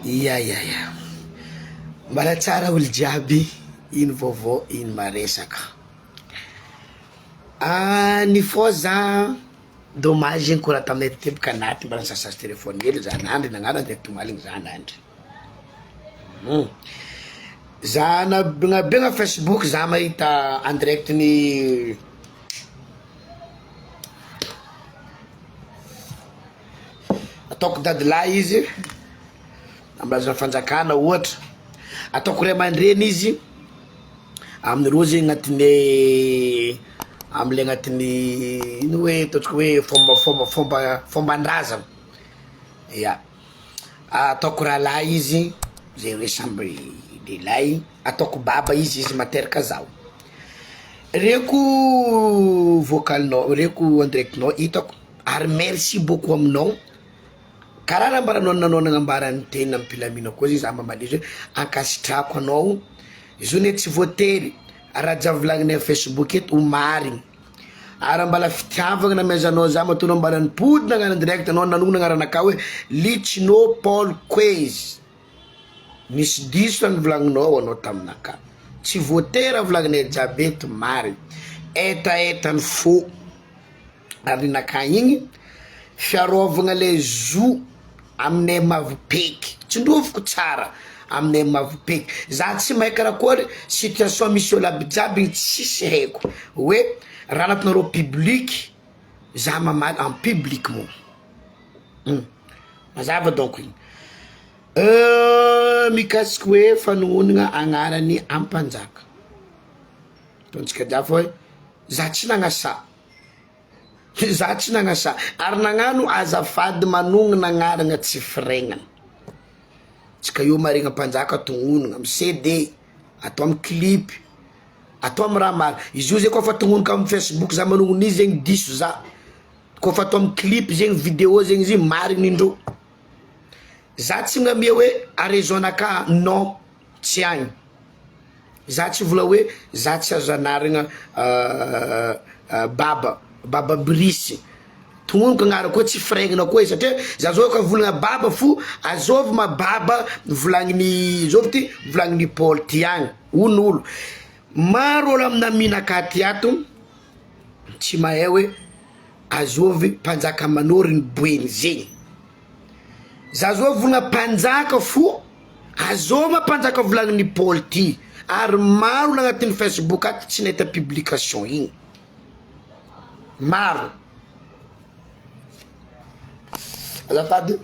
Ia. Mbala tsara olo jiaby, ino vaovao, ino maresaka. Ny fô za dommage zegny kôra taminay tebaka anaty mbala nisasasy telefôny hely za nandry nagnano direct maligny za nandry. Za nabegna Facebook za mahita en direct ny ataoko dadilahy izy ambalazana fanjakana ohatra, ataoko ray aman-dreny izy amin'ireo zegny agnatin'ny amle agnatin'ny ino hoe ataontsika hoe fomban-drazana, ya ataoko rahalahy izy zay hoe samby lehilahy, ataoko baba izy materaka zaho, reko vocalinao, reko en directinao hitako ary merci beaucoup aminao karaha nambaranao nanao nagnambarany teny ampilamina koa zay za mamalizy hoe ankasitrako anao izy io tsy voatery raha javolagninay Facebook eto ho marigny, ary mbala fitiavagna namezanao za matonao mbala nipody nagnano direct anao nanogna agnaranaka hoe Litchinao Paul Quez, misy diso any volagninao anao taminaka, tsy voatery volagninay jiaby eto marigny, etaetany fô ary naka igny fiarovagna le zo aminay mavipeky, tsindroviko tsara aminay mavipeky, za tsy mahay karakory situation misy olo aby jiaby tsisy haiko hoe raha anatinareo public za mamaly en public mo mazava donc igny mikasiky hoe fanognonana agnarany ampanjaka ataontsika jiaby fa hoe za tsy nagnasa za tsy nagnasa ary nagnano azafady manognona agnarana tsy firegnana, tsika io maregna ampanjaka tongonona amy CD, atao amy clip, atao amy raha maro, izy io zay koa fa tongonoko amy Facebook za manogno izy zegny diso za, koa fa atao amy clip zegny video zegny izy marigny indreo, za tsy magnamia hoe araison-naka non tsy agny, za tsy vola hoe za tsy azo anaragna baba brisy, tongonoko agnara koa tsy firegnana koa izy satria za zao ka volagna baba fo azovy ma baba volagniny zovy ty volagniny Paul ty agny on'olo maro olo amina minaka ty ato tsy mahay hoe azovy mpanjaka manoriny boeny zegny, za zao volagna mpanjaka fo azoma mpanjaka volagniny Paul ty, ary maro olo agnatin'ny Facebook ato tsy nahita publication igny maro azafady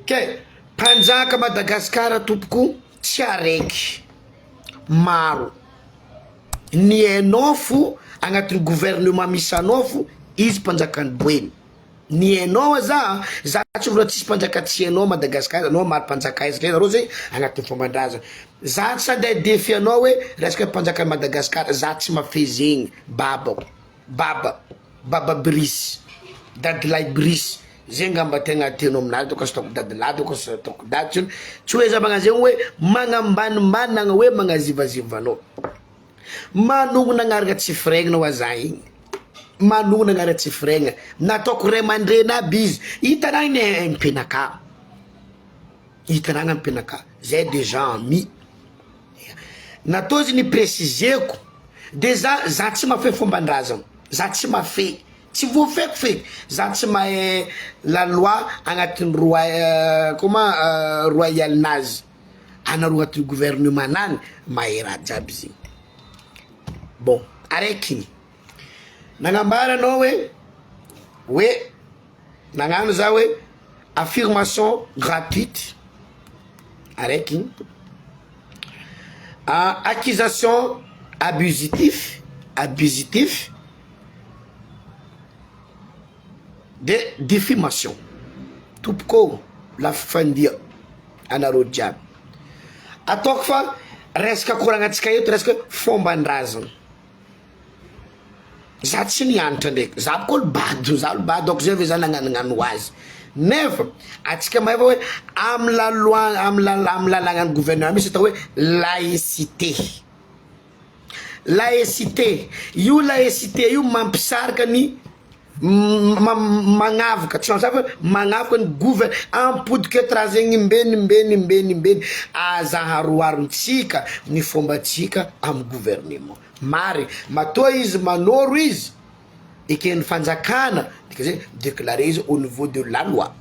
ke mpanjaka Madagasikara tompoko tsy araiky maro, ny hainao fo agnatin'ny gouvernement misy anao fo izy mpanjakany boeny, ny hainao za tsy vola tsisy mpanjaka tsy hainao Madagasikara, anao maro mpanjaka izy zareo zay agnatin'ny fomban-drazana, za sady défi anao hoe resaka mpanjaka Madagasikara za tsy mafehy zegny baba brisy dadilahy brisy zegny ngamba tegna tianao aminazy, toko sy ataoko dadilahy toko sy ataoko dady tsy hoe za magnazegny hoe magnambanimbany hoe magnazivazivanao, manogna agnarana tsy firegnana ho za igny, manogna agnarana tsy firegnana, nataoko ray aman-dreny aby izy hitanagny ampenaka, hitanagny ampenaka zay déjà ami natao izy ny préciseko de za tsy mafehy fomban-drazana, za tsy mafehy, tsy voafeko feky, za tsy mahay la loi agnatin'ny royal nazy anaro agnatin'ny gouvernement nany mahay raha jiaby zegny. Bon araiky igny nagnambara anao hoe nagnano za hoe affirmation gratuite, araiky igny accusation abusitif de diffamation, tompoko lafandia anareo jiaby ataoko fa resaka koranantsika eto resaka fomban-drazana, za tsy nianatra ndraiky za koa bado ako zay ve za nagnanognano azy nefa atsika mahay fa hoe amy la loi amy lalàgnan'ny gouvernement misy atao hoe laïcité io mampisarika ny magnavaka tsy mazava magnavaka ny gouvernement ampodika trazegny mbeny azaharoarontsika ny fombatsika amy gouvernement mary matoa izy manoro izy eken'ny fanjakana dika zay déclarer izy au niveau de la loi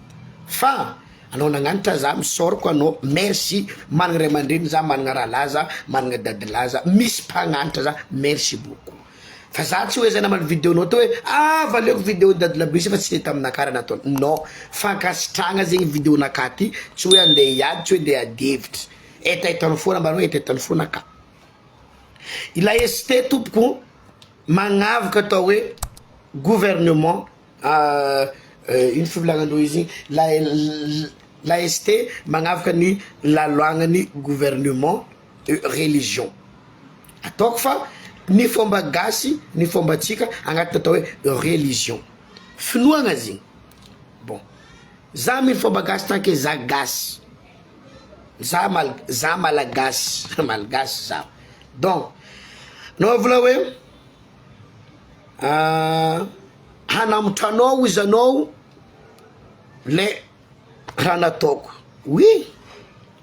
fa anao nagnanitra za misoroko anao merci managna ray aman-dreny za managna rahalaza managna dadilaza misy mpagnanitra za merci beaucoup fa za tsy hoe zay namany vidéo nao to hoe valeko vidéo dadilabisy fa tsy hita aminakara nataony non fankasitragna zegny vidéo naka ty tsy hoe andeha hiady tsy hoe andeha adevitra etaitany foana mbanao etaitany foana ka ila ST tompoko magnavaka atao hoe gouvernement ino fivolagnandreo izy la ST magnavaka ny laloagnany gouvernement religion ataoko fa ny fomba gasy ny fombatsika agnaty atao hoe religion finoagna zegny bon za mily fomba gasy tanke za gasy za malagasy malagasy za donc nao vola hoe hanamotranao izy anao le raha nataoko oui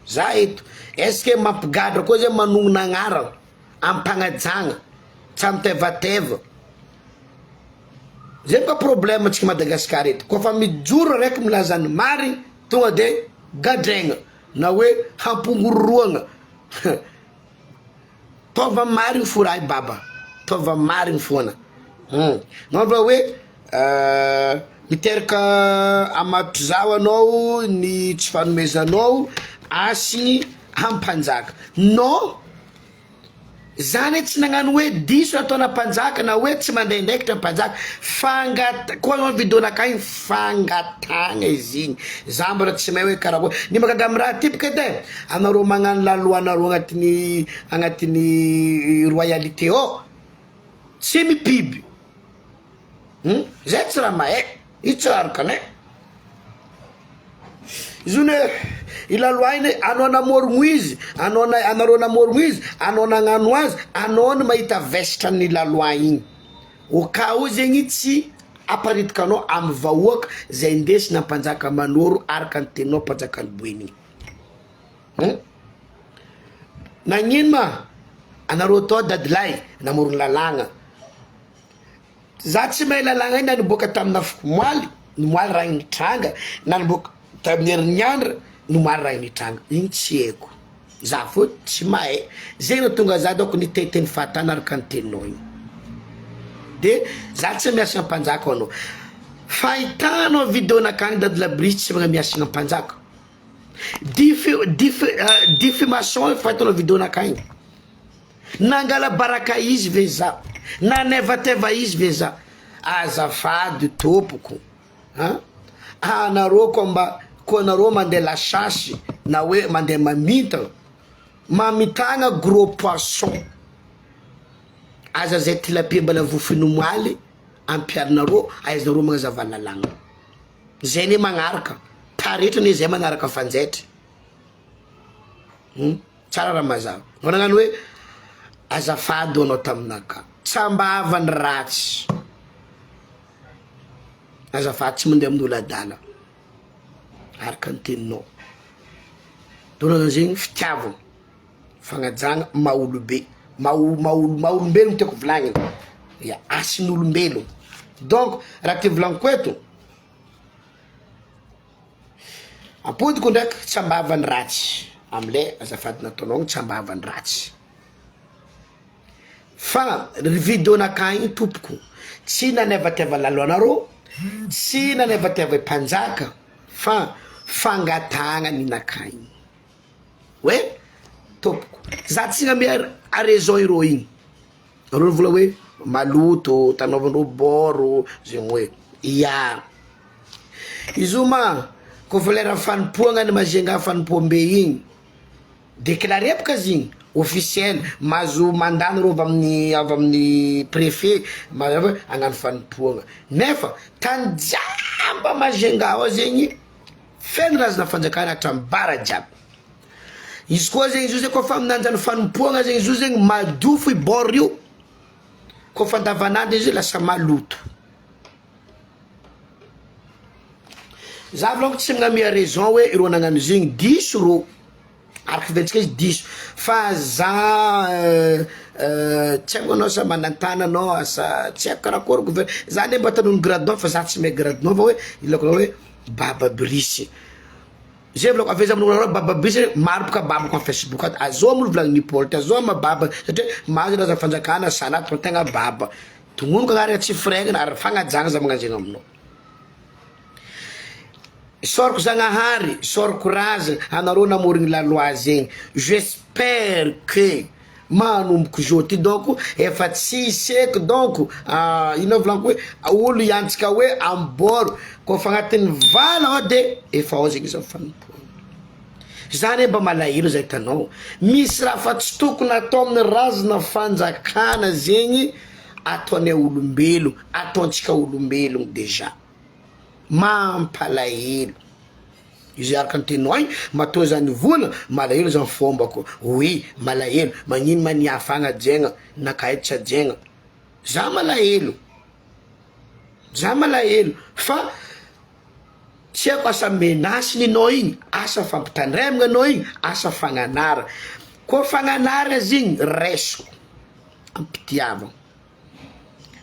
za eto est-ce que mampigadra koa zay manogna agnarana ampanajagna tsy amitevateva zay ka problème atsika Madagasikara eto koa fa mijoro raiky milazany marigny tonga de gadregna na hoe hampongororoagna tova marigny foray baba tova marigny foana nova hoe miteraka amatro zao anao ny tsy fanomezanao asigny hampanjaka non zany tsy nagnano hoe diso ataona mpanjaka na hoe tsy mandraindraikitra mpanjaka koa anao vidéo nakagny fangatagna izy igny za mbola tsy mahay hoe karaha ny magaga amy raha typika edy anareo magnano laloanareo agnatiny royalité ao tsy mipiby zay tsy raha mahay io tsy arakanay izy one ilaloainy anao namorogno izy anareo namorogno izy anao nagnano azy anao ny mahita vesitra ny laloa igny au cas où zegny tsy aparitika anao amy vahoaka zay indesina mpanjaka manoro araka ny teninao mpanjaka ny boeniny nagnino ma anareo tao dadilay namorogno lalagna za tsy mahay lalagna iny naniboaka tamina moaly ny moaly raha nitranga naniboaka tamin'ny herinandro ny moaly raha nitranga igny tsy haiko za fô tsy mahay zegny na tonga za donc niteteny fahatana araka ny teninao igny de za tsy miasina mpanjaka anao fahitanao vidéo nakagny dadilabrisy tsy magna miasina mpanjaka diffamation fahitanao vidéo nakagny nangala baraka izy ve za nanevateva izy ve za azafady tompoko anareo ko anareo mandeha lasasy na hoe mandeha mamitagna gros poisson aza zay tilapia mbala vofino moaly ampiarinareo aizanareo magnazava lalagna zay ne magnaraka taretra ne zay magnaraka fanjaitra tsara raha mazava nao nagnano hoe azafady anao taminaka tsambavany ratsy azafady tsy mandeha amin'olo adala araka ny teninao donana zegny fitiavana fagnajagna maolobe maolombelogno tiako volagniny ya asin'olombelogno donc raha ty volagniko eto apodiko ndraiky tsambavany ratsy amle azafady nataonao tsambavany ratsy fa vidéo nakagny tompoko tsy nanevateva laloanareo tsy nanevateva mpanjaka fa fangatagna ny nakagny hoe tompoko za tsy namea a raison ireo igny areo vola hoe maloto tanaovan'reo boro zegny hoe ya izy io ma ko fa lera fanompoagna ny mazenga fanompoam-be igny déclaré baka zigny officiel mazo mandany reo avy amin'ny préfet mazava agnano fanompoagna nefa tany jiamba mazenga ao zegny feno razana fanjakana hatramy bara jiaby izy koa zegny izy io zegny koa fa aminanjany fanompoagna zegny izy io zegny madofo i bor io koa fa andavanandro izy io lasa maloto za vlongo tsy magnamia raison hoe ireo nagnano zegny diso ro araka ventsika izy diso fa za tsy haiko anao sa manantana anao asa tsy haiko karakory gouvernement za ne mba tanono gradon fa za tsy mahay gradon fa hoe ilako hoe baba brisy zay volako avy zamanao baba brisy maro boka baba ko Facebook ato azo amolo volagny Paul azo ma baba satria mahazo raza fanjakana salatu fa tegna baba tongono ka ary tsy frégna ary fagnajagna za magnanjegna aminao soroko Zagnahary soroko razana anareo namorigny laloa zegny j'espère que manomboky zao donc efa tsy seko donc ino volako hoe olo iantsika hoe ambôro ko fa agnatin'ny vala ao de efa ao zegny izy mifanompo zany mba malahelo zay hitanao misy raha fa tsy tokony atao amin'ny razana fanjakana zegny ataonay olombelo ataontsika olombelogno deja mampalahelo izy araka antenao igny matao zany vola malahelo zany fombako oui malahelo magnino maniafagna jegna nakaitra jegna za malahelo fa tsy haiko asa menasiny anao igny asa fampitandremagna anao igny asa fagnanara koa fagnanara zegny resoko ampitiavagna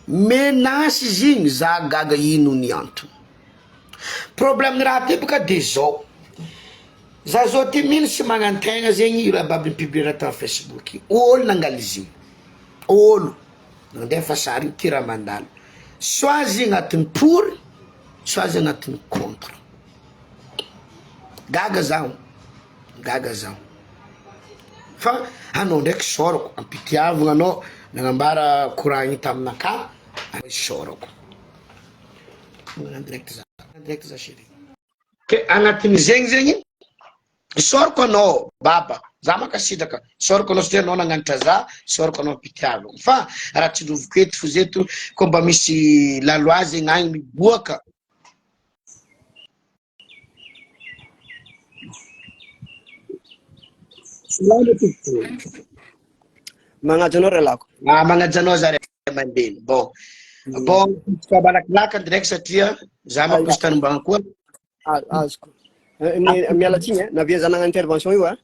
menasy zegny za gaga ino ny antony problème ny raha ty boka de zao za zao ty mino sy magnantegna zegny raha baby publier ata Facebook olo nangali izy olo nandefa sary ty raha mandalo soit izy agnatin'ny pour soit izy agnatin'ny contre gaga zaho fa anao ndraiky soroko ampitiavagna anao nagnambara courant taminaka soroko direct za chérie ke agnatin'ny zegny soroko anao baba za makasitraka soroko anao satria anao nagnanitra za soroko anao ampitiavagna fa raha tsy loviko eto fo zeto ko mba misy laloa zegny agny miboaka magnaja anao relako magnaja anao za ray aman-dreny bon fa malakilaky direct satria za maposy tanimbagna koa azoko miala tsiny navia za nagnano intervention io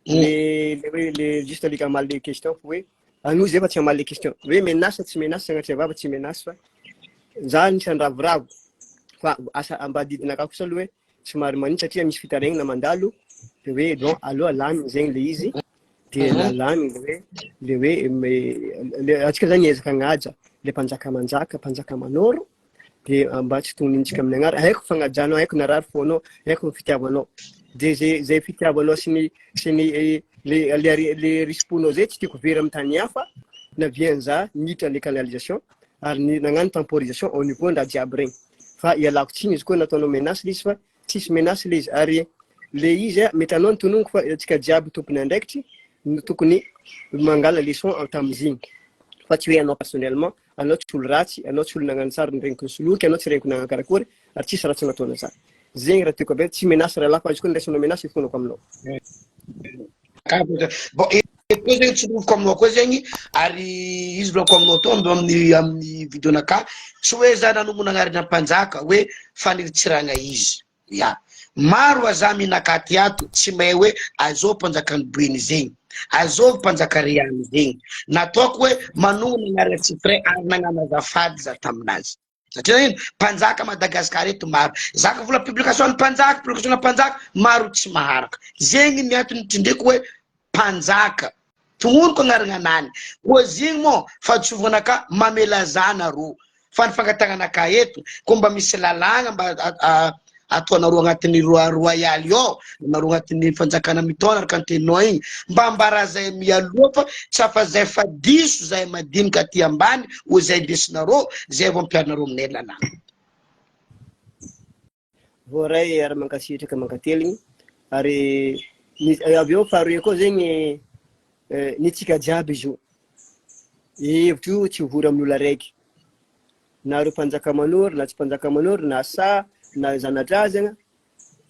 le juste alika mal les questions hoe ano zay fa tsy mal les questions hoe menasa tsy menasa sagnatria vava tsy menasa fa za nisany ravoravo fa asa ambadidinaka kosa aloha hoe somary magnino satria misy fitaregnina mandalo de hoe donc aloha laminy zegny le izy de laminy le hoe atsika zany ezaka agnaja le mpanjaka manoro de mba tsy tonintsika amin'ny agnara haiko fagnajanao haiko narary fonao haiko fitiavanao de zay fitiavanao sy ny le risponao zay tsy tiako very amin'ny tany hafa na vianza nitra le canalisation ary nagnano temporisation au niveau ndraha jiaby regny fa ialako tsiny izy koa nataonao menasy le izy fa tsisy menasy le izy ary le izy mety anao nitononiko fa atsika jiaby tompony andraikitry tokony mangala leçon tamizigny fa tsy hoe anao personnellement anao tsy olo ratsy anao tsy olo nagnano tsara niregniko nisoloky anao tsy regniko nagnano karakory ary tsisy ratsy nataona za zegny raha tiako avy tsy menasy raha lako azy koa ndraisanao menasy ifonako aminao bon koa zegny tsy loviko aminao koa zegny ary izy volako aminao to amin'ny vidéonaka tsy hoe za nanombo nagnarina mpanjaka hoe faniritsiragna izy ya maro aza minakaty ato tsy mahay hoe azao mpanjakany boeny zegny azao mpanjaka riany zegny nataoko hoe manogno nagnarina tsy frais ary nagnano azafady za taminazy satria ino mpanjaka Madagasikara eto maro zaka vola publication mpanjaka maro tsy maharaka zegny ny antony tindreko hoe mpanjaka tongonoko agnarana anany koa zegny mo fahatsovanaka mamelazana ro fa ny fangatanganaka eto ko mba misy lalagna mba ataonareo agnatin'ny royal io nareo agnatin'ny fanjakana mitona araka antenao igny mba ambara zay mialoha fa tsy afa zay fa diso zay madinika aty ambany ho zay desinareo zay vao ampianareo aminay lalagna voray ary mankasitraka mankateligny ary avy eo faharoe koa zegny nitsika jiaby izy io hevitry io tsy vory amin'olo araiky na reo mpanjaka manoro na tsy mpanjaka manoro na sa na zanadrazagna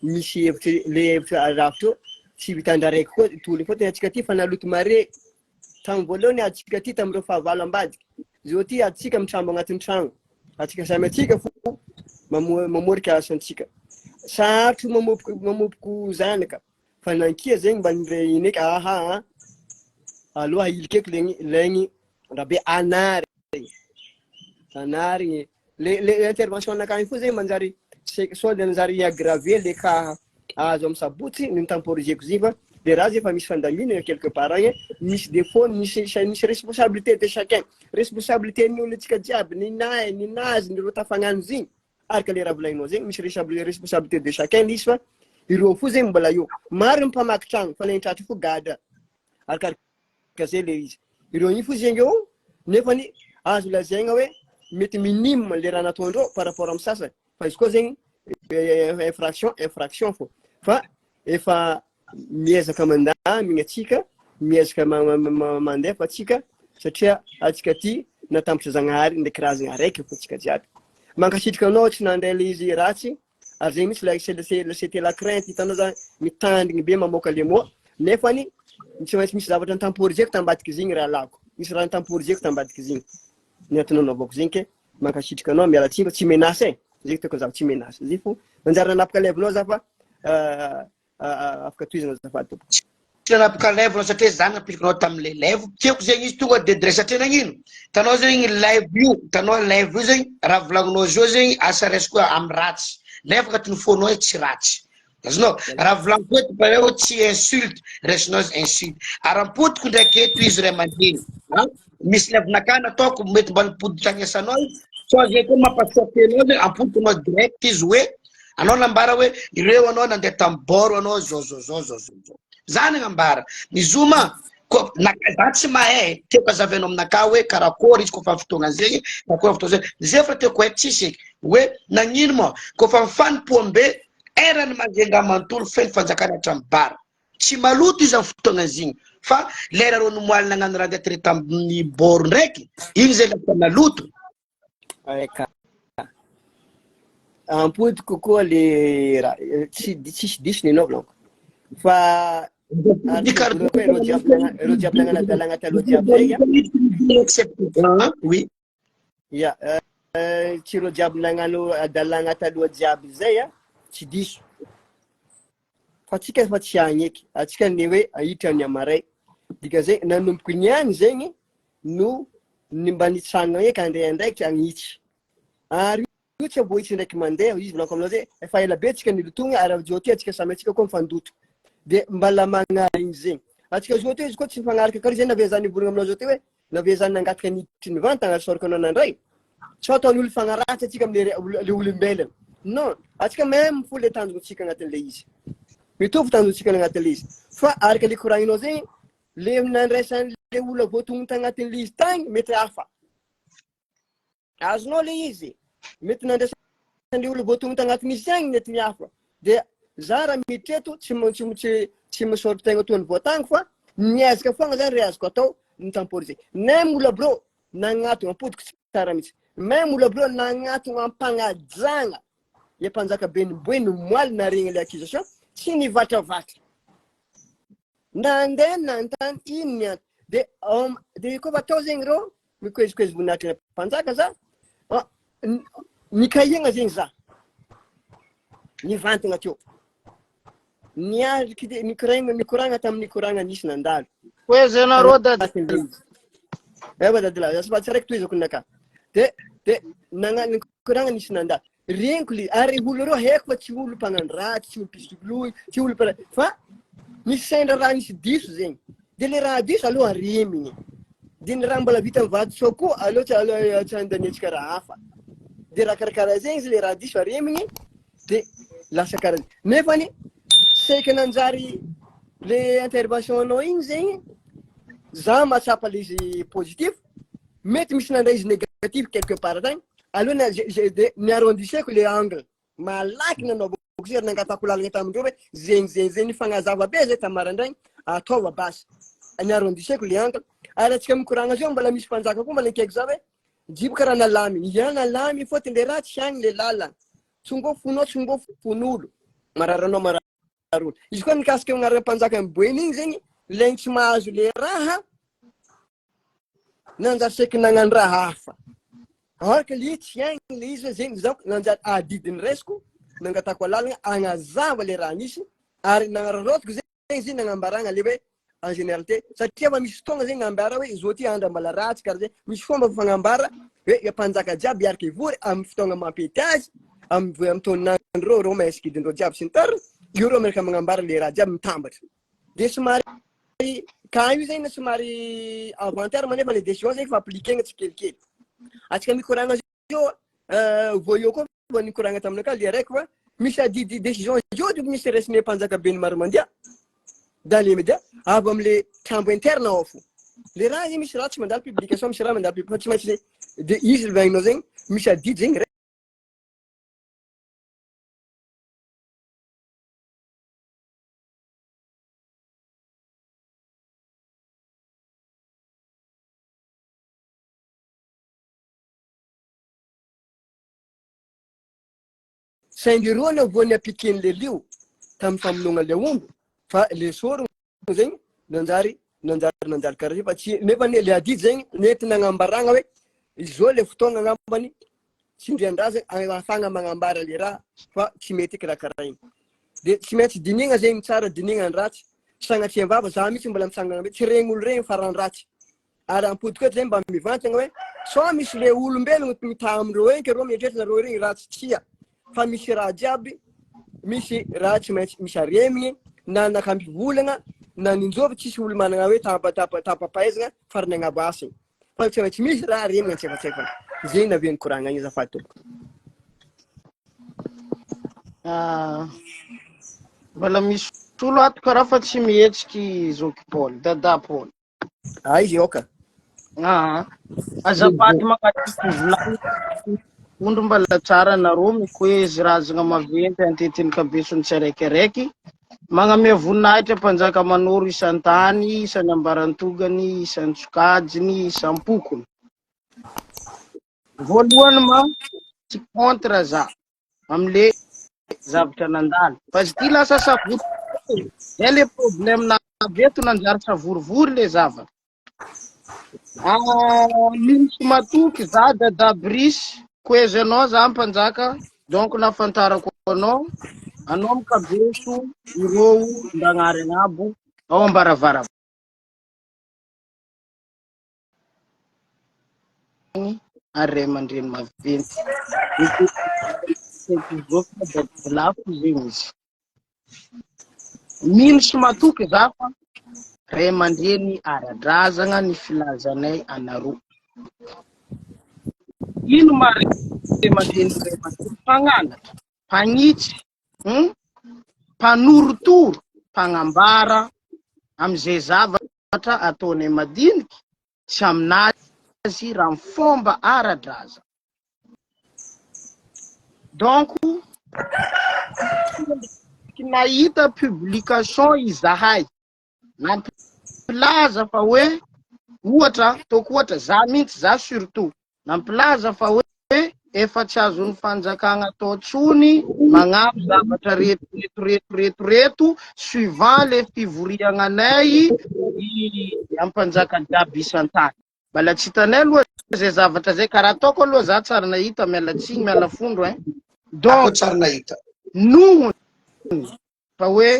misy hevitry le hevitry arafitro tsy vitandra araiky koa toly fôtony atsika ty fa naloto mare tamy voalohany atsika ty tam'ireo fahavalo ambadiky zao ty atsika mitrambo agnatin'ny tragno atsika samy atsika fo mamorika asantsika sarotro mamopoko zanaka fa nankia zegny mba nire ineky aloha ilikeko legny rabe anary le intervention nakany fo zegny manjary solde nanjary aggraver le ka azo amy sabotsy ny temporiseko ziva de raha efa misy fandamina quelque part agny misy défaut misy responsabilité de chacun responsabilité ny olo tsika jiaby ny nazy ny ro tafagnano zigny araka le raha volagninao zegny misy responsabilité de chacun izy fa ireo fo zegny mbola eo maro mpamaky tragno fa le tratra fo gada arakaraka zay le izy ireo iny fo zegny eo nefany azo lazaigna hoe mety minime le raha nataondreo par rapport amy sasany fa izy koa zegny infraction fo fa efa miezaka mandamigna atsika miezaka mandefa atsika satria atsika ty natambatra Zagnahary ndraiky razana araiky fo tsika jiaby mankasitraka anao tsy nandray le izy ratsy ary zegny misy c'était la crainte hitanao zany mitandrigny be mamoaka le moa nefany tsy maintsy misy zavatra temporiseko tambadiky zigny raha lako misy raha temporiseko tambadiky zigny niatiny anaovako zegny ke mankasitraka anao miala tsiny tsy menace zegny tokony zaho tsy menace zay fo manjary nanapaka levinao za fa afaka toizana zafady tompoko tsy nanapaka levinao satria zany napidikanao tamile levo tiako zegny izy tonga de dre satria nagnino tanao zegny live io tanao live io zegny raha volagninao zao zegny asa raisiko amy ratsy nefa agnatiny fonao tsy ratsy azonao raha volagniko eto pareo tsy insulte raisinao insulte arampotiko ndraiky eto izy ray aman-dreny misy levinaka nataoko mety mba nipoditra agnesanao so zay koa mampatsiatenao zegny ampotikanao direct izy hoe anao nambara hoe ireo anao nandeha tamy boro anao zao zany nambara mizoma ko za tsy mahay tiako azavanao aminaka hoe karakory izy kofa fotoagna zegny karakory fotoagna zegny zay fa tiako hoe tsisy hoe nagnino mo kofa mifanipombe erany mazenga mantolo feny fanjakana hatramy bara tsy maloto izy amy fotoagna zigny fa lera ro nomoaly nagnano raha ndeha tere tamin'ny boro ndraiky igny zay lasa maloto eka ampodiko koa le raha tsisy disony anao volako fa ero jiaby nagnanadalagna taloha jiaby zegny oui ya tsy ro jiaby nagnano adalagna taloha jiaby zay tsy diso fa tsika efa tsy agny eky atsika ny hoe ahitra ny amaray dika zay nanomboky niany zegny no ny mba nitsanona eky andraindraiky agnitsy ary io tsy aboitsy ndraiky mandeha izy volako aminao zay efa ela be tsika nilotogna ary avy ty atsika samy atsika koa mifandoto de mbala magnarigny zegny atsika zao ty izy koa tsy mifagnaraka kary zay navia zany ivorogna aminao zao ty hoe navia zany nangataka nitry ny vantagna soraka anao nandray tsy ataony olo fagnaratsy atsika amle olombelona non atsika même fo le tanjogntsika agnatin'le izy mitovy tanjogntsika agnatin'le izy fa araka le koragninao zegny le nandraisan'le olo voatogno tagnatin'le izy tagny mety hafa azonao le izy mety nandraisan'le olo voatogno tagnatin'izy agny mety mihafa de za raha mitreto tsy misorotro tegna toy ny voatagny fa miezaka fogna zany re azoko atao ny temporisé même olo bro nagnatogna apodiko tsara mihitsy même olo bro nagnatogna ampanajagna le mpanjaka be ny boe nomoaly naregny le accusation tsy nivatravatra nandeha nantany ino ny antony de koa fa atao zegny reo mikoezikoezy voninahitry mpanjaka za nikahiagna zegny za nivantagna teo niariky nikoragna tamin'ny koragna nisy nandalo poezenareo dadila tsy raiky toizako naka de nikoragna nisy nandalo regniko le ary olo reo haiko fa tsy olo mpagnano ratsy tsy olo pisikoloy tsy olo fa misy sendra raha nisy diso zegny de le raha diso aloha remigny de ny raha mbola vita mivady soa koa aloha tsy andaniatsika raha hafa de raha karakara zegny izy le raha diso remigny de lasa karaha nefany saiky nanjary le intervention anao igny zegny za matsapa le izy positif mety misy nandray izy négatif quelque part tagny aloha ny arrondisseko le angle malaky nanaovako zery nangatako lalagna tamindreo hoe zegny nifagnazava be zay tamarandregny ataova basy ny arrondisseko le angle ary atsika mikoragna zao mbola misy mpanjaka koa mbola nikaiky za hoe jibo karaha nalamy ia nalamy fôtony le raha tsy agny le lalana tsongo fonao tsongo fon'olo mararanao mararolo izy koa mikasika magnarana mpanjaka miboeny igny zegny legny tsy mahazo le raha nanjary saiky nagnano raha hafa araka le tsy agny le izy zegny zao nanjary adidiny raisiko nangatako alalagna agnazava le raha misy ary nagnararotiko zegny izy nagnambaragna le hoe en généralité satria fa misy fotoagna zegny nambara hoe zao ty andra mbala ratsy karaha zegny misy fomba fagnambara hoe mpanjaka jiaby iaraka ivory amin'ny fotoagna mampety azy amin'ny taoninandro rô mahesikidindreo jiaby sy ny tariny io rô miaraka magnambara le raha jiaby mitambatra de somary ka io zegny somary avant-terme nefa le décision zegny fa appliquegna tsikelikely atsika mikoragna zio vo io koa vo nikoragna taminaka le araiky fa misy adidy décision io de misy resine mpanjaka be ny maro mandia dans les médias avy amle campo interne ao fo le raha zegny misy raha tsy mandalo publication misy raha mandalo fa tsy maintsy de izy vagninao zegny misy adidy zegny saingiroana voany appliquer le lio tam famonoana le omby fa le sorogno zegny nanjary karaha io fa tsy nefa le adidy zegny nety nagnambaragna hoe izao le fotoagna ngambany tsindriandraha zegny ahafagna magnambara le raha fa tsy mety eky raha karaha igny de tsy maintsy dinigna zegny tsara dinigna ny ratsy sagnatria vava za mitsy mbola mitsangana hoe tsy regny olo regny farany ratsy ary ampodiko eto zegny mba mivantagna hoe so misy le olombelogno mitaha amindreo egny ke rô mieritreritry nareo regny ratsy tsia fa misy raha jiaby misy raha tsy maintsy misy aremigny na nakampivolagna na ninjovy tsisy olo managna hoe tapapahaizagna farany agnabasy fa tsy maintsy misy raha aremigna antsefatsefana zegny naviany koragna igny azafady tompoko mbola misy olo ato karaha fa tsy mihetsiky zoky Paul dada Paul izy oka azafady makatiky volagny ondro mbala tsara nareo mikoezy razagna maventy antetiny kabesony tsiraikiraiky magname voninahitra mpanjaka manoro isan-tany isan'ny ambarantogany isan'ny tsokajiny isan-pokony voalohany ma tsy contre za amle zavatra nandalo fa zy ty lasa savory zay le problème naveto nanjary savorivory le zavatra misy matoky za dada Brice koezy anao za mpanjaka donc nafantarako anao mikabeso ireo ndagnary agnabo ao ambaravarava ary mandreny maventy lafo zegny izy mino sy matoky za fa ray aman-dreny ara-drazagna ny filazanay anaro ino mare aman-dreny ray aman-dreny mpagnanatra mpagnitsy mpanorotoro mpagnambara amizay zavatra ataonay madiniky tsy aminazy raha fomba ara-draza donc nahita publication izahay nampilaza fa hoe ohatra toko ohatra za mihitsy za surtout nampilaza fa hoe efa tsy azon'ny fanjakagna atao tsony magnampy zavatra reto suivant le fivoriagnanay ampanjaka jiaby isan-tany mbala tsy hitanay aloha zay zavatra zay karaha ataoko aloha za tsara nahita miala tsiny miala fondro donc tsara nahita nohony fa hoe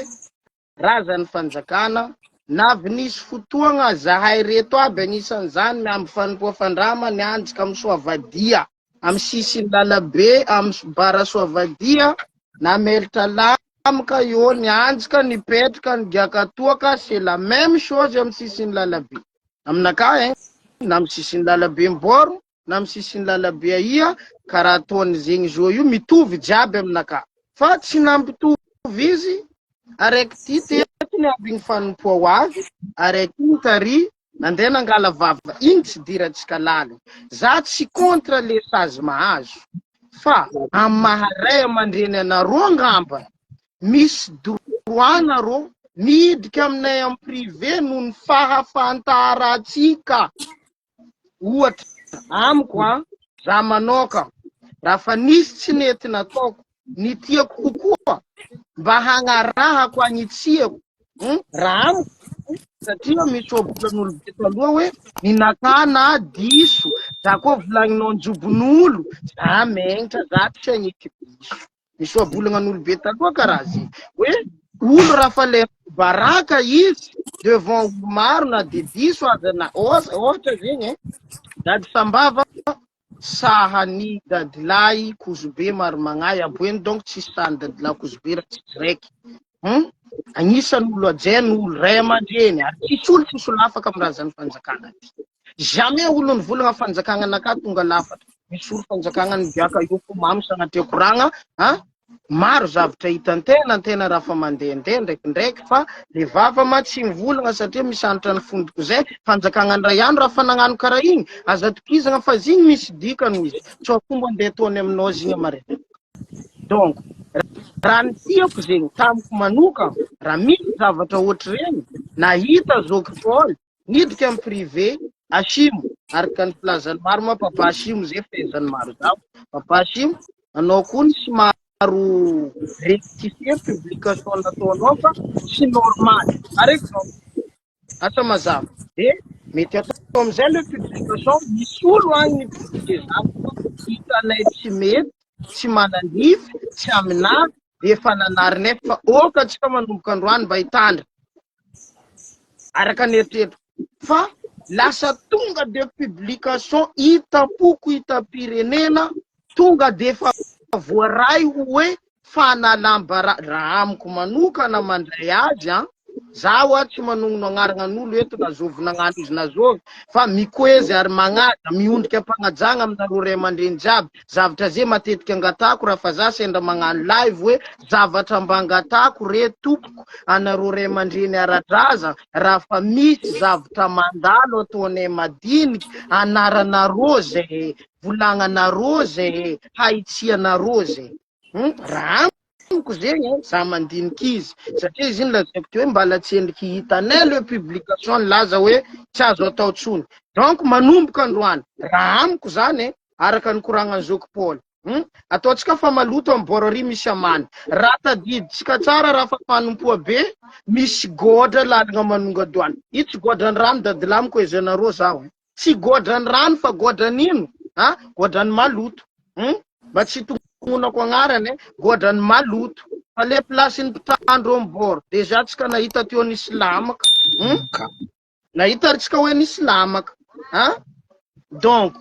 razan'ny fanjakana navy nisy fotoagna zahay reto aby anisan'izany miamby fanompoafandrama ny anjika amy Soavadia amy sisiny lalabe amy bara Soavadia namelatra lamaka eo ny anjika nipetraka ny giakatoaka c'est la même chose amy sisiny lalabe aminaka na amy sisiny lalabe mboro na amy sisiny lalabe aia karaha ataony zegny zo io mitovy jiaby aminaka fa tsy nampitovy izy araiky ty tetiny aby ny fanompoa ho azy araiky ny tary nandeha nangala vava igny tsy diratsika lala za tsy contre le sazy mahazo fa amy maharay aman-dreny anareo angamba misy droit nareo midika aminay amy privé noho ny fahafantaratsika ohatra amiko za manoka raha fa nisy tsy nety nataoko ny tiako kokoa mba hagnarahako agnitsiako raha amiko satria misy obolan'olo beto aloha hoe ninakana diso za koa volagninao anjobon'olo za magnitra za tsy agniky diso misy oabolagna be taloha karaha zy hoe olo raha fa le baraka izy devant olo maro na de diso aza na ohatra zegny dady Sambava sahany dadilahy Kozobe maro magnay aboeny donc tsisy tany dadilahy Kozobe raha tsisy raiky agnisan'ny olo ajeny olo ray aman-dreny ary tsisy olo tsisy olo afaka amiraha zany fanjakana ty jamais olo nivolagna fanjakana anakahy tonga lafatra misy olo fanjakana nibiaka io fo mamy sagnatria koragna maro zavatra hitantena raha fa mandehandeha ndraikindraiky fa le vava ma tsy mivolagna satria misanatra ny fondoko zay fanjakana ndray andro raha fa nagnano karaha igny aza tokizagna fa zigny misy dikany izy tsao fomba andeha ataony aminao zigny amarehetra donc raha ny tiako zegny tamiko manoka raha misy zavatra ohatry regny nahita zoky Paul nidika amin'ny privé asimo araka ny filazany maro ma papa asimo zay fehezany maro zao papa asimo anao koa ny somaro rectifier publication nataonao fa tsy normal araiky zao asa mazava de mety atao amizay le publication misy olo agny publike zany hitanay tsy mety tsy manandify tsy aminahy efa nanariny fa oka tsika manomboka androany mba hitandry araka ny eritreritro fa lasa tonga de publication itapoko itapirenena tonga de fa voaray hoe fanalamba raha amiko manokana mandray azy zaho tsy manogno agnarana n'olo eto nazovy nagnano izy nazovy fa mikoezy ary magnaja miondrika ampagnajagna aminareo ray aman-dreny jiaby zavatra zay matetika angatako raha fa za sendra magnano live hoe zavatra mba angatako re tompoko anareo ray aman-dreny aradraza raha fa misy zavatra mandalo ataonay madiniky anaranareo zay volagnanareo zay haitsianareo zay raha ko zegny za mandiniky izy satria izy iny lazaiko ty hoe mbala tsy endriky hitanay le publication laza hoe tsy azo atao tsony donc manomboka androany raha amiko zany araka ny koragnany zoky Paul ataotsika fa maloto amin'ny borari misy amany raha tadiditsika tsara raha fa fanompoa be misy godra lalagna manonga doany io tsy godrany rano dadilamiko ezenareo zaho tsy godrany rano fa godran'ino godrany maloto mba tsy tongonako agnarany godrany maloto fa le plasin'ny mpitandro ambor deja tsika nahita teo nisy lamaka nahita tsika hoe nisy lamaka donc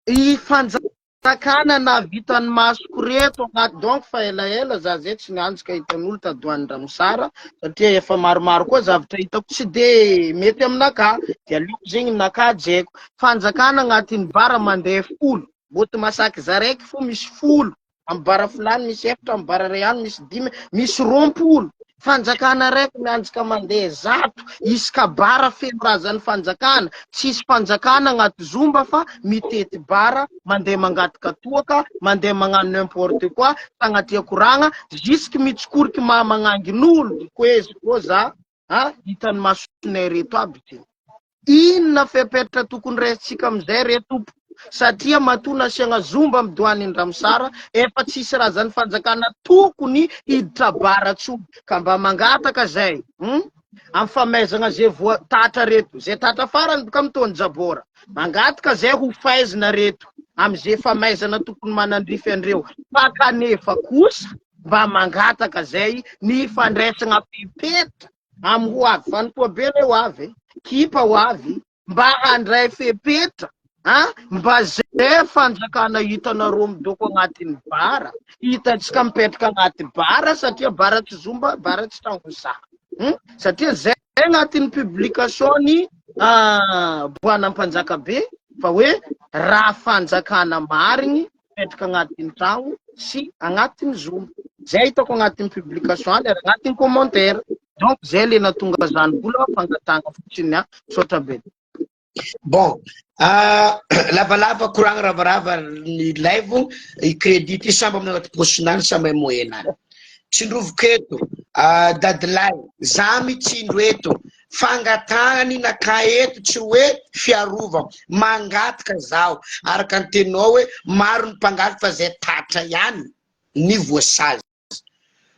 i fanjakana na vitany masoko reto agnaty donc fa elaela za zay tsy nianjika hitan'olo tadoany Ramosara satria efa maromaro koa zavatra hitako tsy de mety aminaka de aleo zegny naka jeko fanjakana agnatin'ny bara mandeha folo boty masaky zaraiky fo misy folo amin'ny bara fulany misy efatra amin'ny bara ray any misy dimy misy rompolo fanjakana raiky mianjika mandeha zato isaka bara feno razany fanjakana tsisy fanjakana agnaty zomba fa mitety bara mandeha mangataka toaka mandeha magnano n'importe quoi sagnatia koragna jusque mitsikoriky magnangin'olo koezy koa za hitany masonay reto aby ty inona fepetra tokony raisitsika amizay re tompo satria matona asiagna zomba amin'ny doan'ny Ramosara efa tsisy razany fanjakana tokony hiditra bara tso ka mba mangataka zay amin'ny famaizana zay voatatra reto zay tatra farany boka mitony jabora mangataka zay ho faizina reto amizay famaizana tokony manandrify andreo fa kanefa kosa mba mangataka zay ny fandraisana pepetra amin'ny ho avy fanompoa be le ho avy kipa ho avy mba handray fepetra mba zay fanjakana hitanareo midoko agnatin'ny bara hitantsika mipetraka agnaty bara satria bara tsy zomba bara tsy tangosaha satria zay agnatin'ny publication ny boanam-panjaka be fa hoe raha fanjakana marigny mipetraka agnatin'ny tragno sy agnatin'ny zomba zay hitako agnatin'ny publication any ary agnatin'ny commentaire donc zay le natonga zany bola fangatanga fotsiny sotra be. Bon, lavalava kurang ravarava ni live i credit samba mnagati postinany samba moenany tsindrovoka eto dadilay zamy tsindro eto fangatagny naka eto tsy hoe fiarova mangataka zao araka ny teninao hoe maro ny mpangaty fa zay tatra ihany ny voasazy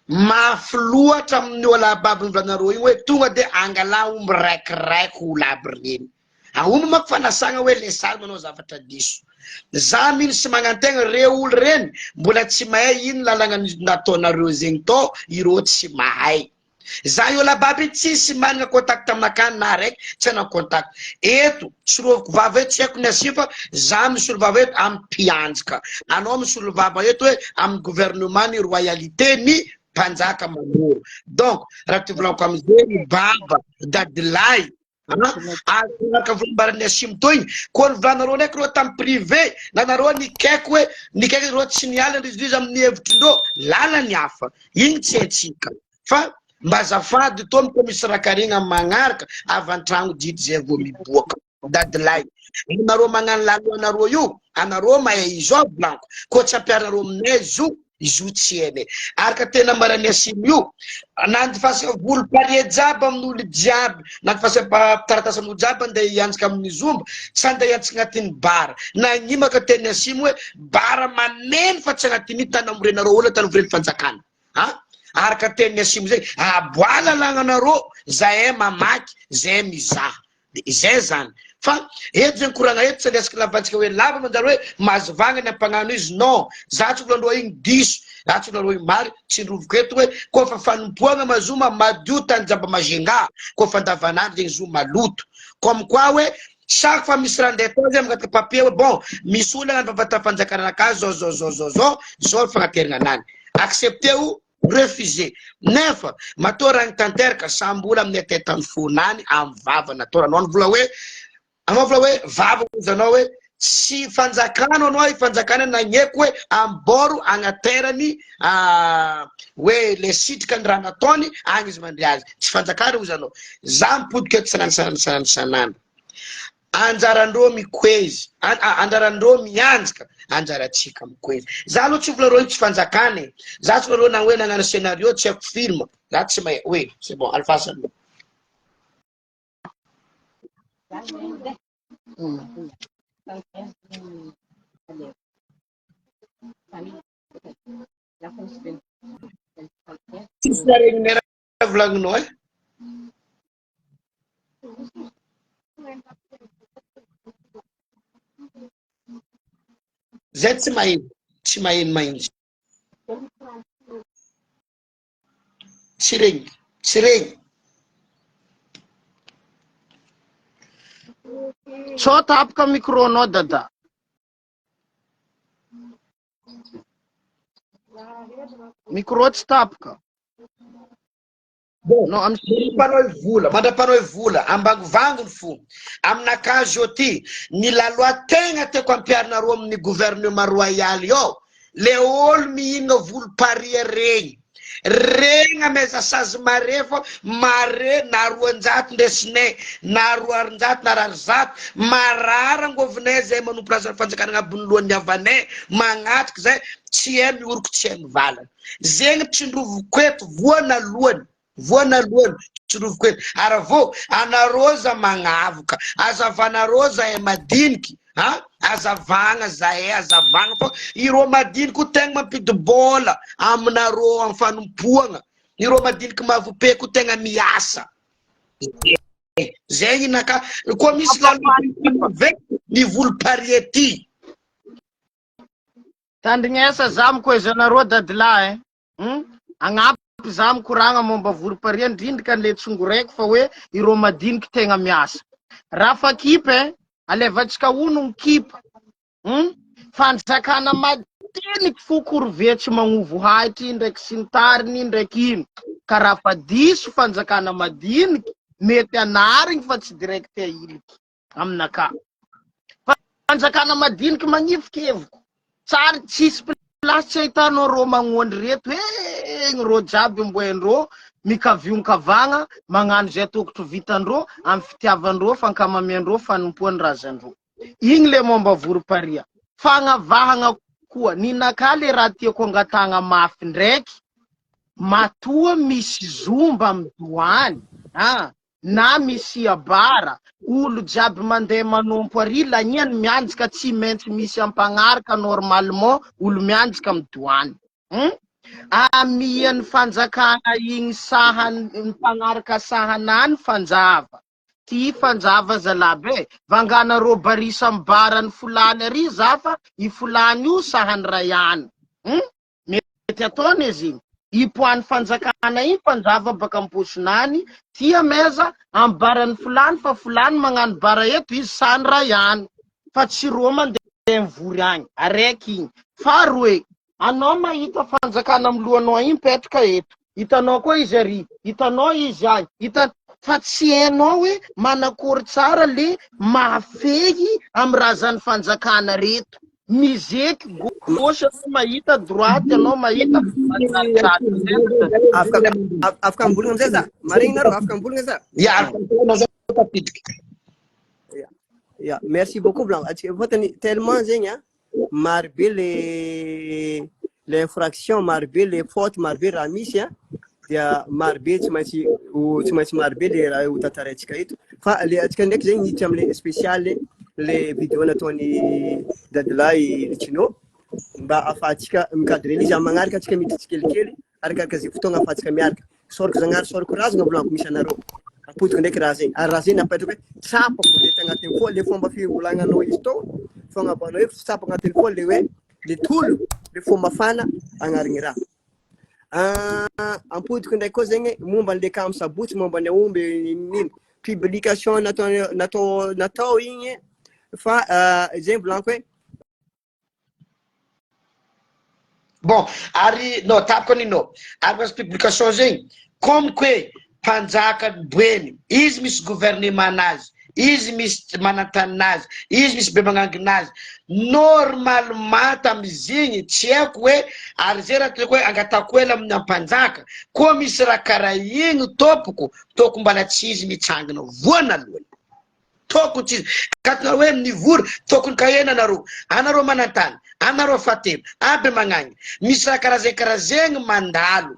mafy loatra amin'ny ola babin'vanareo io hoe tonga de angala omby raikiraiky olo aby reny aomby manko fanasagna hoe le sary manao zavatra diso za mino sy magnantegna reo olo reny mbola tsy mahay ino lalagna nataonareo zegny to ireo tsy mahay za io lababy tsisy manana contact aminakany na raiky tsy ana contact eto soroviko vava eto tsy haiko ny asifa za misolo vava eto amy mpianjaka anao misolo vava eto hoe amy gouvernement ny royalité ny mpanjaka manoro donc raha ty volako amizay baba dadilay araka volombarany asimo toigny koa nivolanareo ndraiky reo tamy privé na nareo nikaiky hoe nikaiky reo tsy niala ndrizy amin'ny hevitrindreo lalany hafa igny tsy haitsika fa mba zafady to miko misy rakarigna magnaraka avy antragno dito zay vao miboaka dadilay nareo magnano laloanareo io anareo mahay izy ao blanco koa tsy ampiaranareo aminay izo tsy hainay araka tena marany asimo io nandifasy volo parie jiaby amin'olo jiaby nandifasy taratasy amin'olo jiaby andeha hianjaka amin'ny zomba tsy andeha hiantsika agnatin'ny bara nagnimaka teny asimo hoe bara maneno fa tsy agnatin'ny tanamorenareo olo tanavoreny fanjakana araka teny asimo zay aboala lagnanareo zahay mamaky zahay mizaha zay zany fa eto zany koragna eto tsy andesaka lavantsika hoe lava manjary hoe mazivagna ny ampagnano izy non za tsy volandreo igny diso za tsy volandreo igny mary tsy ndroviko eto hoe koa fa fanompoagna mazoma madio tany jamba mazenga koa fa andavanandro zegny zo maloto comme quoi hoe chaque fois misy raha ndeha atao zay magnatika papier hoe bon misy olana bavata fanjakana anakazy zao fagnaterina anany accepté ou refusé nefa matora ny tanteraka sambola amin'ny atetany fonany amy vava natora anao vola hoe vava zanao hoe sy fanjakana anao fanjakana nagneko hoe amboro agnaterany hoe le sitrika ny raha nataony agny izy mandry azy tsy fanjakana ozy anao za mipodika eto sanandro anjarandreo mikoezy anjarandreo mianjaka anjaratsika mikoezy za aloha tsy volareo tsy fanjakany za tsy volareo na hoe nagnano scénario tsy haiko film za tsy mahay hoe c'est bon alfasa tsisy naregny raha volagninao zay tsy maheno mahitsy tsy regny so tapaka micro anao dada micro tsy tapaka no mandrapanao vola ambangovangony fo aminakazy ty ny laloa tegna tiako ampiarinareo amin'ny gouvernement royal ao le olo mihinagna volo paria regny ameza sazy mare fo mare na 200 ndesinay na 200 na 200 marara ngovinay zay manompo raza fanjakana agnabony lohan'ny avanay magnatriky zay tsy hay mioroko tsy hay mivalana zegny tsindroviko eto voana lohany tsindroviko eto ara vô anaroza magnavoka azavanareo zahay madiniky azavagna zahay azavagna fo ireo madiniky tegna mampidi bola aminareo amin'ny fanompoagna ireo madiniky mavope ko tegna miasa zegny naka koa misy laloa ny volo pariety tandrignesa za mikoezanareo dadilay agnampy za mikoragna momba volo paria indrindrika an'le tsongoraiko fa hoe ireo madiniky tegna miasa raha fa kipe alevantsika ono ny kipa fanjakana madiniky fo korovetsy magnovo haitry ndraiky sintariny ndraiky ino ka raha fa diso fanjakana madiniky mety anarigny fa tsy direct iliky aminaka fanjakana madiniky magnivokevoko tsary tsisy place tsy ahitanao reo magnondry reto egny reo jiaby mboendreo mikavion-kavagna magnano zay tokotro vitandreo amy fitiavandreo fankamamiandreo fanompoany razandreo igny le momba voroparia fagnavahagna koa ninaka le raha tiako angatagna mafy ndraiky matoa misy zomba amy doany na misy abara olo jiaby mandeha manompo ary laniany mianjika tsy maintsy misy ampagnaraka normalement olo mianjika amy doany amian'ny fanjakana igny sahany mipagnaraka sahanany fanjava ty fanjava zalabe vangana ro barisa mbarany fulany ary zafa i fulany io sahany rayany mety ataony izy ipoany fanjakana iny fanjava baka amposonany tia meza ambarany fulany fa fulany magnano bara eto izy sahany rayany fa tsy ro mandeha mivory agny araiky igny faroe anao mahita fanjakana amlohanao iny petraka eto hitanao koa izy ary hitanao izy agny fa tsy hainao hoe manakory tsara le mafehy amy razany fanjakana reto mizeky gauche anao mahita droite anao mahita afaka ambolagna amizay za marigny nareo afaka ambolagna za ya merci beaucoup blanc atsika fotany tellement zegny maro be les infractions maro be les fautes maro be raha misy dia maro be tsy maintsy maro be le raha ho tantaraintsika eto fa le atsika ndraiky zegny hiditra amle spécial le vidéo nataony dadilahy Chino mba afatsika mikadre izy magnaraka atsika miditsy kelikely arakaraka zay fotoagna afatsika miaraka soroko zagnahary soroko razagna blanco misy anareo apodiko ndraiky raha zegny ary raha zegny napetraka hoe tsapako le tagnatiny foa le fomba fivolagnanao izy to fagnabanao hoe tsapa agnatiny foa le hoe le tolo le fomba fana agnarigny raha ampodiko ndraiky koa zegny momba le kamo sabotsy momba ny omby nino publication natao igny fa zegny blanco hoe bon ary no tapako anino ary pas publication zegny comme que mpanjaka boeny izy misy gouvernement azy izy misy manantaninazy izy misy be magnanginazy normalement tamizigny tsy haiko hoe ary zay raha tiako hoe angatako ela amin'ny ampanjaka koa misy raha karaha igny toko mbala tsy izy mitsangana voana aloha toko tsy katona hoe nivory tokony kahena anareo manantany anareo fatelo aby magnagny misy raha karaha zegny mandalo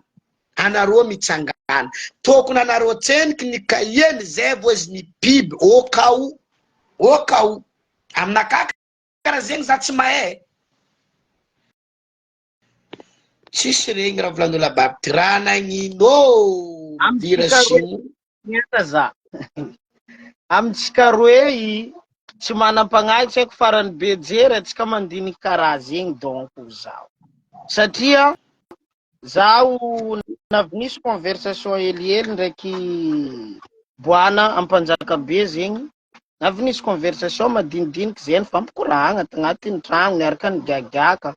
anareo mitsangana tokony anareo tseniky ny kaheny zay vo izy ny biby au cas où aminaka karaha zegny za tsy mahay tsisy regny raha volan'olo ababy ty raha nagnino dira sino za amitsika roe tsy manam-pagnahy tsy haiko farany be jery atsika mandiniky karaha zegny donc zao satria zaho nisy conversation helihely ndraiky boana ampanjaka be zegny avy nisy conversation madinidiniky zay fampikoragna tagnatin'ny tragno niaraka ny gagaka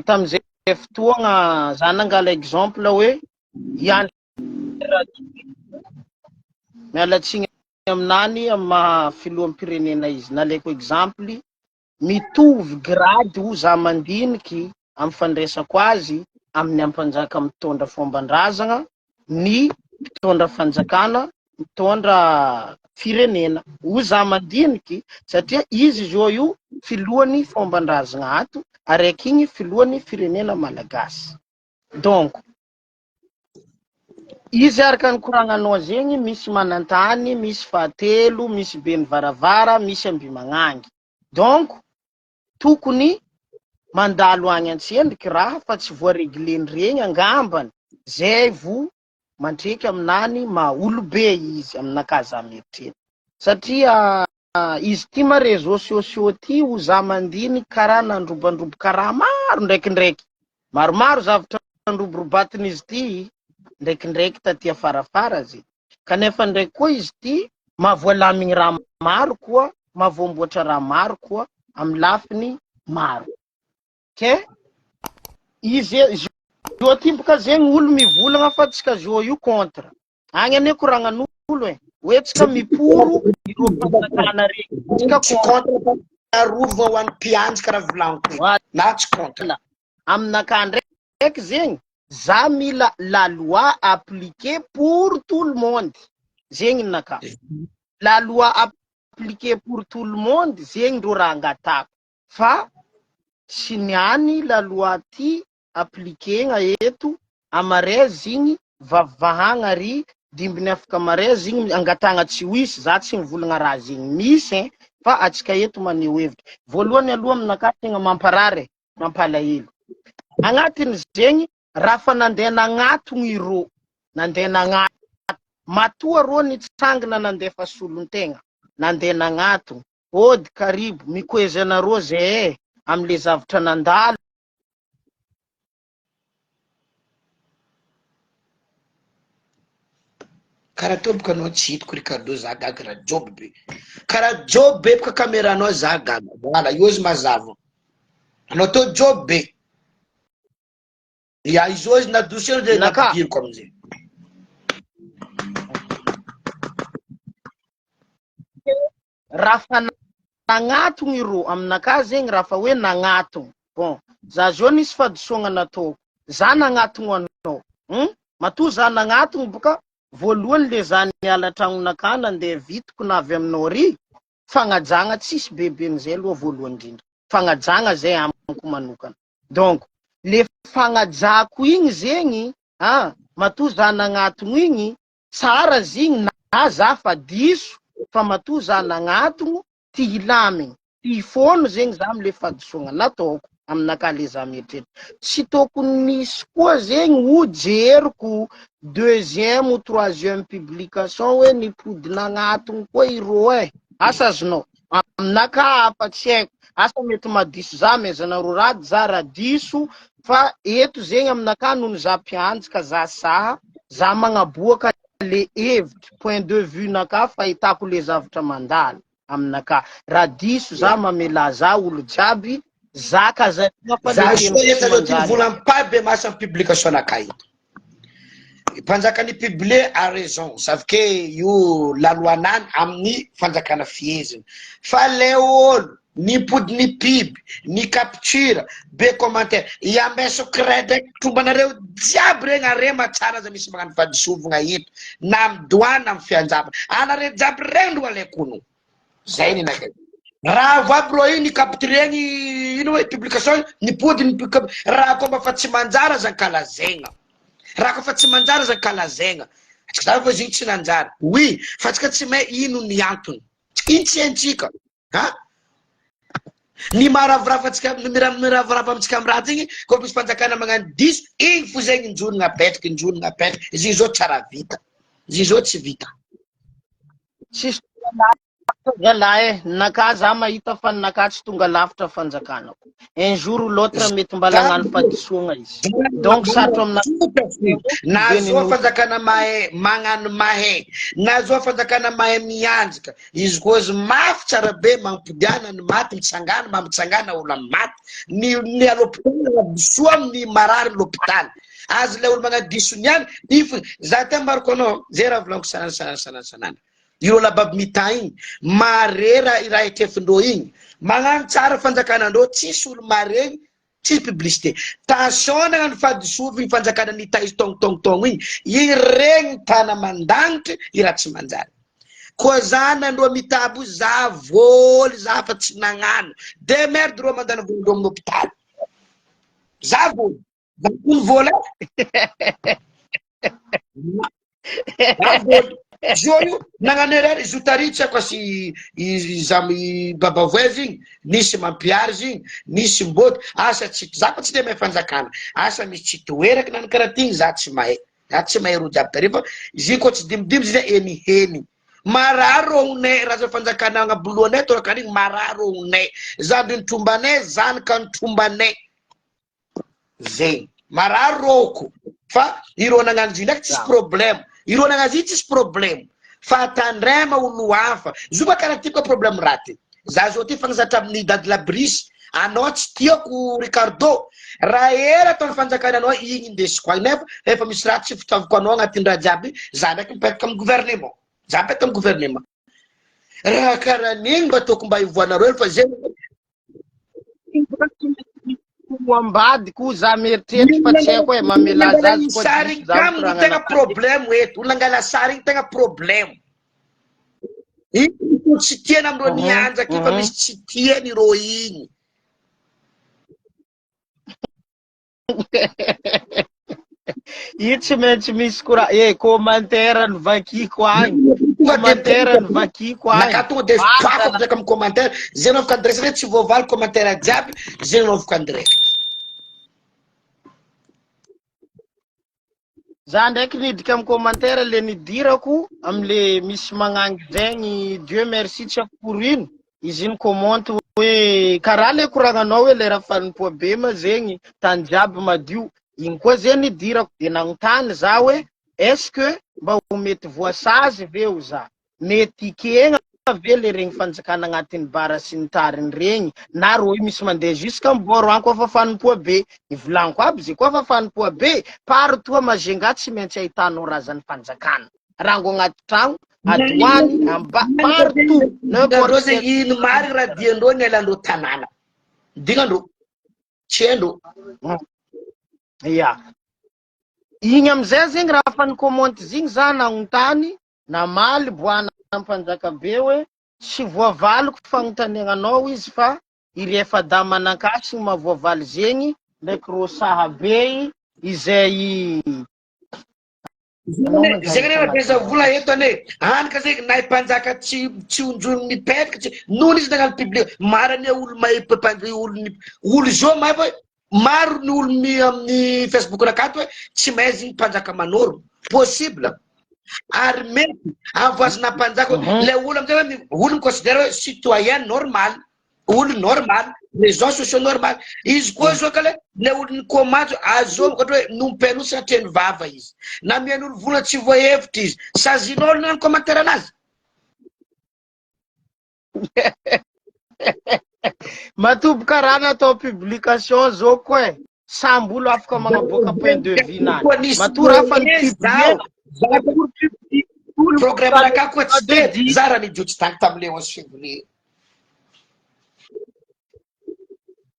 tamizay fotoagna za nangala exemple hoe mialatsiny aminany amy maha filoham-pirenena izy nalaiko exemple mitovy grady ho za mandiniky amy fandraisako azy amin'ny ampanjaka mitondra fomban-drazagna ny mitondra fanjakana mitondra firenena ho za mandiniky satria izy zao io filohan'ny fomban-drazagna ato araiky igny filohan'ny firenena malagasy donc izy araka ny koragnanao zegny misy manantany misy fahatelo misy be mivaravara misy amby magnangy donc tokony mandalo agny antsendriky raha fa tsy voaregleny regny angambany zay vo mandreky aminany maolobe izy aminaka za meritreny satria izy ty ma réseaux sociaux ty ho za mandiniky karaha nandrobandrobo karaha maro ndraikindraiky maromaro zavatra nandroborobatiny izy ty ndraikindraiky taty afarafara zay kanefa ndraiky koa izy ty mahavoalamigny raha maro koa mahavoamboatra raha maro koa amy lafiny maro ke izy zo ty boka zegny olo mivolagna fa tsika zo io contre agny ane koragnan'olo hoe tsika miporo iro fanjakana regny tsika contre arovo ho an'ny mpianjy karaha volaniko na tsy contre aminaka ndraiky zegny za mila la loi appliquée pour tout le monde zegny naka la loi appliquée pour tout le monde zegny ro raha angatako fa tsy niany la loi ty appliquena eto amare zigny vavahagna ary dimbiny afaka mare zigny angatagna tsy wisy za tsy mivolagna raha zegny misy fa atsika eto maneho hevitra voalohany aloha aminaka tegna mamparary mampalahelo agnatiny zegny raha fa nandeha nagnatogny iro nandeha matoa rô nitsangana nandefa solon-tegna nandeha nagnatogno ôdy karibo mikoezy anarô zay amle zavatra nandalo. Karaha tô boka anao tsy hitako Ricardo za gaga raha job be. Karaha job be boka caméranao za gaga. Voilà, io izy mazava. Anao tô job be. Ya izy hoje na dossier de nampidiro amizay. Raha fa nagnatogny ro aminakahy zegny raha fa hoe nagnatogny bon za zao nisy fahadisoagna nataoko za nagnatogno anao matoa za nagnatogny boka voalohany le za niala tragnonakahy nandeha vitiko na avy aminao ry fagnajagna tsisy bebe amizay aloha voalohany indrindra fagnajagna zay amiko manokana donc le fagnajako igny zegny matoa za nagnatogno igny tsara zigny na za fa diso fa matoa za nagnatogno ty hilamigny ty hifono zegny za amle fahadisoagna nataoko aminakahy le za mieritreritry tsy tokony misy koa zegny ho jeriko deuxième ou troisième publication hoe nipody nagnatogno koa irô asa azonao aminakahy afa tsy haiko asa mety madiso za mezanareo rady za raha diso fa eto zegny aminakahy noho za mpianjaka za saha za magnaboaka le hevitry point de vue nakahy fahitako le zavatra mandalo aminakahy raha diso za mamela za olo jiaby za kazaina fa Za soa efa zao ty volam-paby masa amy publication anakahy ito. Mpanjakany publier a raison, savy ke io laloanany amin'ny fanjakana fiheziny. Fa le olo nipody ni piby, ni capture, be commentaire, iambeso credit tombanareo jiaby regny arema tsara za misy magnano fadisovagna ito, na amy douane na amy fianjaba. Anare jiaby regny ro alekono. Zay ni nakay. Raha vaby ro iny captureny ino hoe publication nipody ni raha komba fa tsy manjara za kalazegna. Raha kofa tsy manjara za kalazegna. Atsika za fa zigny tsy nanjara. Oui, fa tsika tsy may ino ni antony. Iny tsy haintsika. Ny maravorava atsika miravorava amitsika amy raha zegny koa misy fanjakana magnano diso igny fo zegny injonagna apetraka izy zao tsara vita izy zao tsy vita tsisy galahy nakahy za mahita fa nakahy tsy tonga lavitra fanjakanako un jour ou l'autre mety mba lagnano fahadisoagna izy donc sarotro amina na zao fanjakana mahay magnano mahay na zao fanjakana mahay mianjaka izy koa izy mafy tsara be mampodiana ny maty mitsangana mampitsangana olo amy maty ny alopitala diso amin'ny marary l'hôpital azy le olo magnano diso niany ifo za te mbariko anao zay raha volaniko sanana iro lababy mita igny mare raha etrefindreo igny magnano tsara fanjakanandreo tsisy olo maregny tsisy publicité tension nagnano fadisovy fanjakana nita izy tongtongtong igny regny tana mandanitry i raha tsy manjary koa za nandreo mitabo za voly za fa tsy nagnano de merde reo mandana volondreo amin'ny hôpital za voly za koly voly za voly Joio nagnano erery izy tary tsy ako sy izamy babavoezy igny nisy mampiary igny nisy mboty asa tsy za fa tsy de mahay fanjakana asa misy tsy toeraky nany karaha ty za tsy mahay ro jiaby tary fa izy koa tsy dimidimy zay heniheny marary onay raha za fanjakana agnaboloanay torakany igny marary onay za ndry nitrombanay zanyka nitrombanay zay marary roko fa iro nagnano izy ndraiky tsisy problème iro nagnano izy tsisy problème fa tandrema olo hafa zo ba karaha ty koa problème raty za zao ty fagnazatra amin'ny dady labrisy anao tsy tiako Ricardo raha era ataony fanjakana anao igny indesiko agny nefa efa misy raha tsy fitaoviko anao agnatin'ny raha jiaby za ndraiky mipetaka amy gouvernement za mipetaka amy gouvernement raha karaha n'igny mba ataoko mba ivoanareo fa zay ambadiko za mieritreritry fa tsy haiko hoe mamela zazy koa sary kaminy tegna problème eto olona angala sary igny tegna problème igny tsy tiana amreo nianjaky fa misy tsy tiany rô igny io tsy maintsy misy kora commentaire ny vakiko agny commentaire ny vakiko agny naka tonga de pako amizaka amy commentaire zay naovako andresa re tsy voavaly commentaire jiaby zay naovako andreka za ndraiky nidika amy commentaire le nidirako amle misy magnangy zegny Dieu merci tsy akorino izy iny commente hoe karaha le koragnanao hoe le raha fanim-poa be ma zegny tany jiaby madio iny koa zay nidirako de nagnontany za hoe est-ce que mba ho mety voasazy veo za mety ikegna ve le regny fanjakana agnatin'ny bara sy ny tariny regny na ro misy mandeha jusqu'à mboro any koa fa fanim-poa be ivolaniko aby zay koa fa fanim-poa be paro toa mazenga tsy maintsy ahitanao razan'ny fanjakana rango agnaty tragno adoany partout n'importe zegny ino marigny raha diandreo ny ailandreo tanàna dignandreo tsy haindreo ya igny amizay zegny raha fa ny comment zigny za nagnontany namaly boana ampanjaka be hoe tsy voavaliko fagnontaniananao izy fa iry efa dama anakasigny mahavoavaly zegny ndraiky ro sahabe izay zegny rehefa beza vola eto ane anika zegny na mpanjaka tsy onjony mipetaka tsy nono izy nagnano public marany olo mahay olo zao mahay fa maro ny olo amin'ny Facebook nakato hoe tsy mahay zegny mpanjaka manoro possible ary mety avoazina mpanjaka le olo amizay hoe olo miconsidère hoe citoyen normal olo normal réseaux sociaux normal izy koa zao ka le olo ny komajo azo ohatra hoe nompeno satreny vava izy na mian'olo vola tsy voahevitra izy sazin'olo na commentaire anazy matoboka raha natao publication zao koa e samby olo afaka magnaboaka point de vue nany matory hafa ny programme naka koa tsy de za raha nijotsy tany tamile 11 février.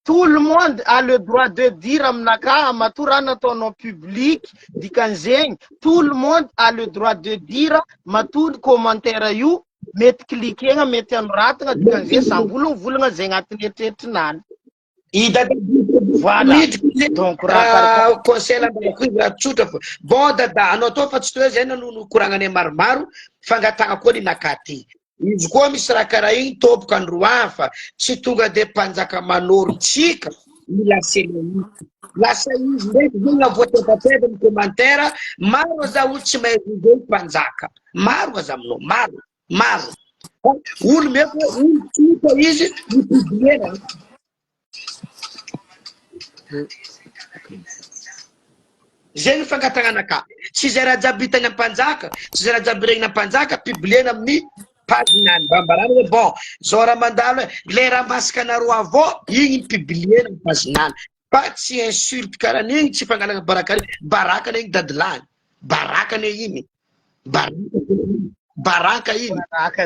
Tout le monde a le droit de dire aminaka matory raha nataonao public dikan'zegny tout le monde a le droit de dire matory commentaire io mety cliquer mety anoratagna dikan'zay samby olo volagna zay agnatin'ny eritreritrinany voilà donc raha conseil raha tsotra fo bon dada anao tô fa tsy toe zay nanono koragnane maromaro fangatagna koa ninaka ty izy koa misy raha karaha igny toboka andro hafa tsy tonga de mpanjaka manoritsika milasely lasa izy ndraiky zegny avoatepateva ny commentaire maro aza olo tsy mahay zay mpanjaka maro aza aminao maro olo mety olo tsika izy mipidiera zegny fangatanganaka tsy zay raha jiaby hitany ampanjaka tsy zay raha jiaby regnina ampanjaka publiena amin'ny paginany bambarany hoe bon zao raha mandalo hoe le raha masaka anareo avao igny publiena amin'ny paginany fa tsy insulte karaha n'igny tsy fangalana barakany igny dadilany barakany igny baraka igny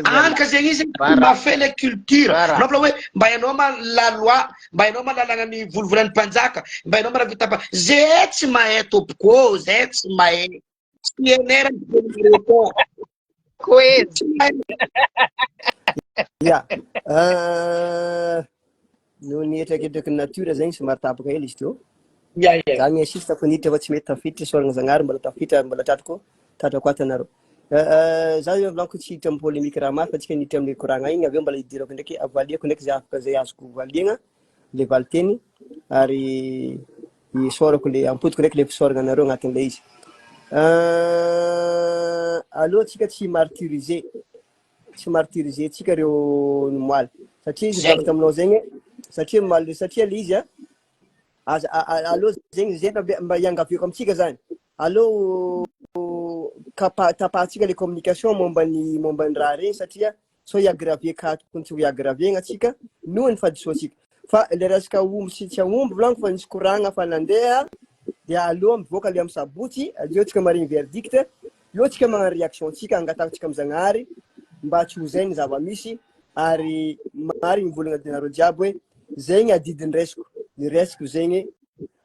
anka zegny izy mafay la culture nopla hoe mba ianao ma la loi mba ianao ma lalagna ny volovolany mpanjaka mba ianao ma raha vita zay tsy mahay tompoko zay tsy mahay tsy enera ya no nietraketraky nature zegny somary tapaka hely izy teo za miinsiste faniditra fa tsy mety tafiditra soragna zagnary mbola tafiditra mbola tratrako ato anareo za io volaniko tsy hiditra amy polémique raha mafy fa tsika niditra amle koragna igny aveo mbola hidirako ndraiky avaliako ndraiky zay afaka zay azoko valiagna le valiteny ary isorako le ampodiko ndraiky le fisoragna anareo agnatin'le izy allo tsika tsy martyriser tsika reo moaly satria izy zavatra aminao zegny satria moaly satria le izy allo zegny zay mba iangaviako amitsika zany allo tapahatsika le communication momba ny raha regny satria so iagravie ka tokony tsy ho iagravena atsika noho ny fahadisoatsika fa le resaka omby sy tsy aomby volaniko fa nisy koragna fa nandeha de allo mivoaka le amy sabotsy aleo tsika marigny verdict eo tsika magnano réaction tsika angatahitsika amy zagnahary mba tsy ho zay ny zava-misy ary marigny volagna dinareo jiaby hoe zegny adidiny resiko ny resiko zegny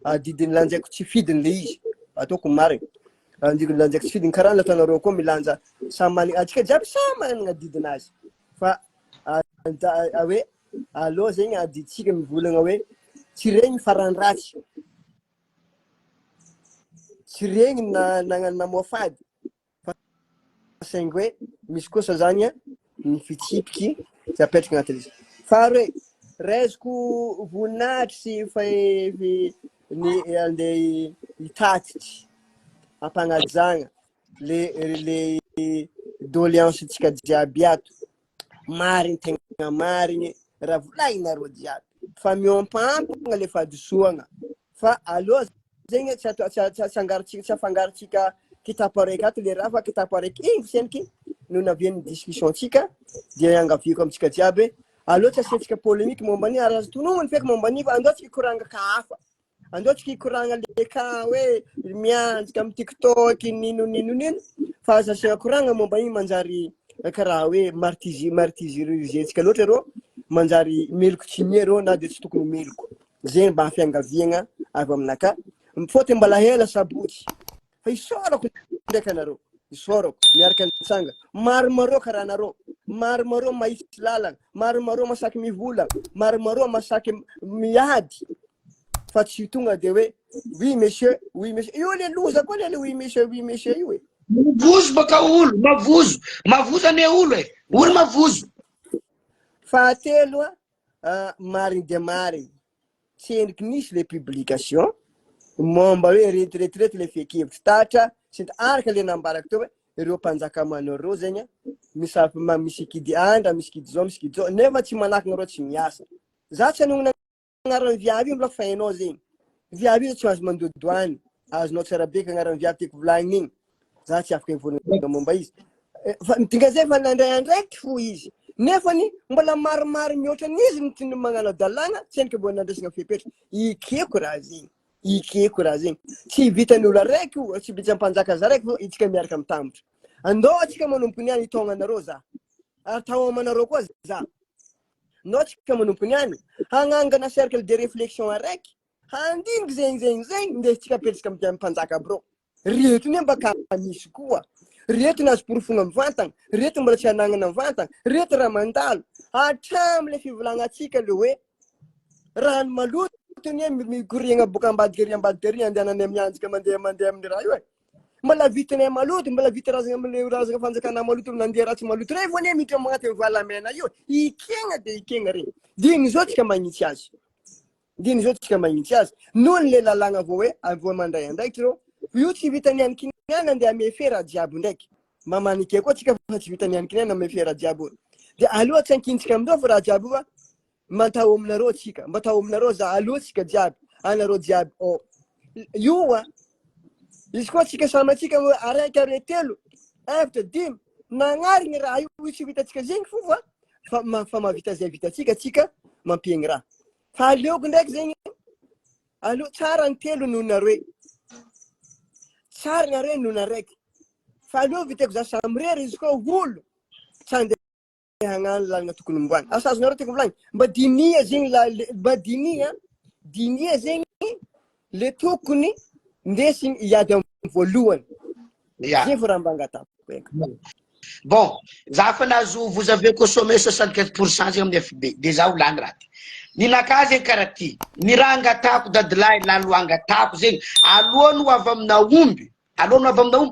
adidiny lanjaiko tsy fidiny le izy ataoko marigny andikony lanjaiko tsy fidiny karaha nataonareo koa milanja samy atsika jiaby samy manana didinazy fa hoe allo zegny adiditsika mivolagna hoe tsy regny farany ratsy tsy regny namoa fady fa saingy hoe misy kosa zany ny fitsipiky tsy apetraka agnatin'izy fa hoe raiziko voninahitry sy fa ny andeha hitatitry ampanajagna le doléances-tsika jiaby ato. Mariny tegna mariny raha volagnareo jiaby fa miompampagna le fahadisoagna fa aloha zegny tsy afangarotsika kitapo araiky ato le raha fa kitapo araiky igny seniky no navian'ny discussion-tsika dia angaviako amitsika jiaby aloha tsy asiantsika polémique momba ny arazo tononony feky momba ny fa andao tsika ikoragna ka hafa andao tsika ikoragna le ka hoe mianjika amy TikTok nino fa aza asiagna koragna momba igny manjary karaha hoe martyrisetsika loatra arô manjary meloko tsy mie na de tsy tokony meloko zegny mba fiangaviagna avy aminaka fôtony mbala hela sabotsy fa isorako ndraiky anareo isorako miaraka nitsanga maromaro karaha anareo maromaro mahitsy lalagna maromaro masaky mivola maromaro masaky miady fa tsy tonga de hoe oui monsieur io le loza koa le oui monsieur io e mavozo baka olo mavozo ane olo e olo mavozo fahatelo mariny de mariny tsendriky nisy le publication momba hoe retraite le fekevitry tatra sy araka le nambarako teo hoe ireo mpanjakamanao reo zegny misy kidy andra misy kidy zao nefa tsy manakina reo tsy miasa za tsy anonona agnarany viavy io mbola fainao zegny viavy io tsy azo mandodoany azonao tsara be ka agnarany viavy tiako volagny igny za tsy afaka involagna momba izy dinga zay fa nandraiky fo izy nefany mbola maromaro mihoatra n'izy ny magnano dalàna tsy endriky mbo nandraisana fepetra ikeko raha zegny tsy vitan'olo araiky io tsy vita mpanjaka za raiky fo itsika miaraka mitambatra andao atsika manompony any itaogna anareo za atao amanareo koa za andao atsika manompony any hagnangana cercle de réflexion araiky handiniky zegny ndesitsika apetsika mpanjaka aby reo reto ne mba ka misy koa reto nazo porofogna mivantagna reto mbola tsy anagnana mivantagna reto raha mandalo hatramy le fivolagnantsika le hoe rano maloto ne migoriagna boka ambadikary andehanany mianjika mandeha amin'ny raha io e mbola vitanay maloto mbola vita razana fanjakana maloto nandeha raha tsy maloto re vo ne miditra magnaty valamena io ikegna de ikegna regny diny zao tsika magnitsy azy noho le lalagna vo hoe avo mandray andraiky reo io tsy vitany any kiniana andeha amefe raha jiaby ndraiky mamanike koa tsika fa tsy vitany any kiniana amefe raha jiaby de aloha tsy ankintsika amindreo fa raha jiaby fa mataho aminareo tsika mataho aminareo za aloha tsika jiaby anareo jiaby io izy koa tsika samatsika araiky are telo efatra dimy nagnarigny raha io tsy vitatsika zegny fo fa mahavita zay vitatsika tsika mampiegny raha fa aleoko ndraiky zegny aloha tsara ny telo noho nareo tsara nareo noho naraiky fa aleoko vitako za samrery izy koa olo tsy andeha hagnano lalagna tokony momboany asazonareo tiako volagny mba dinia zegny mba dinia zegny le tokony ndesigny iady amin'ny voalohany zegny fo raha mba angatako bon za fa nazo vous avez consommé 75% zegny amin'ny FB de za volagny raha ty ninaka zegny karaha ty ny raha angatako dadilahy lalo angatako zegny alohany ho avy amina omby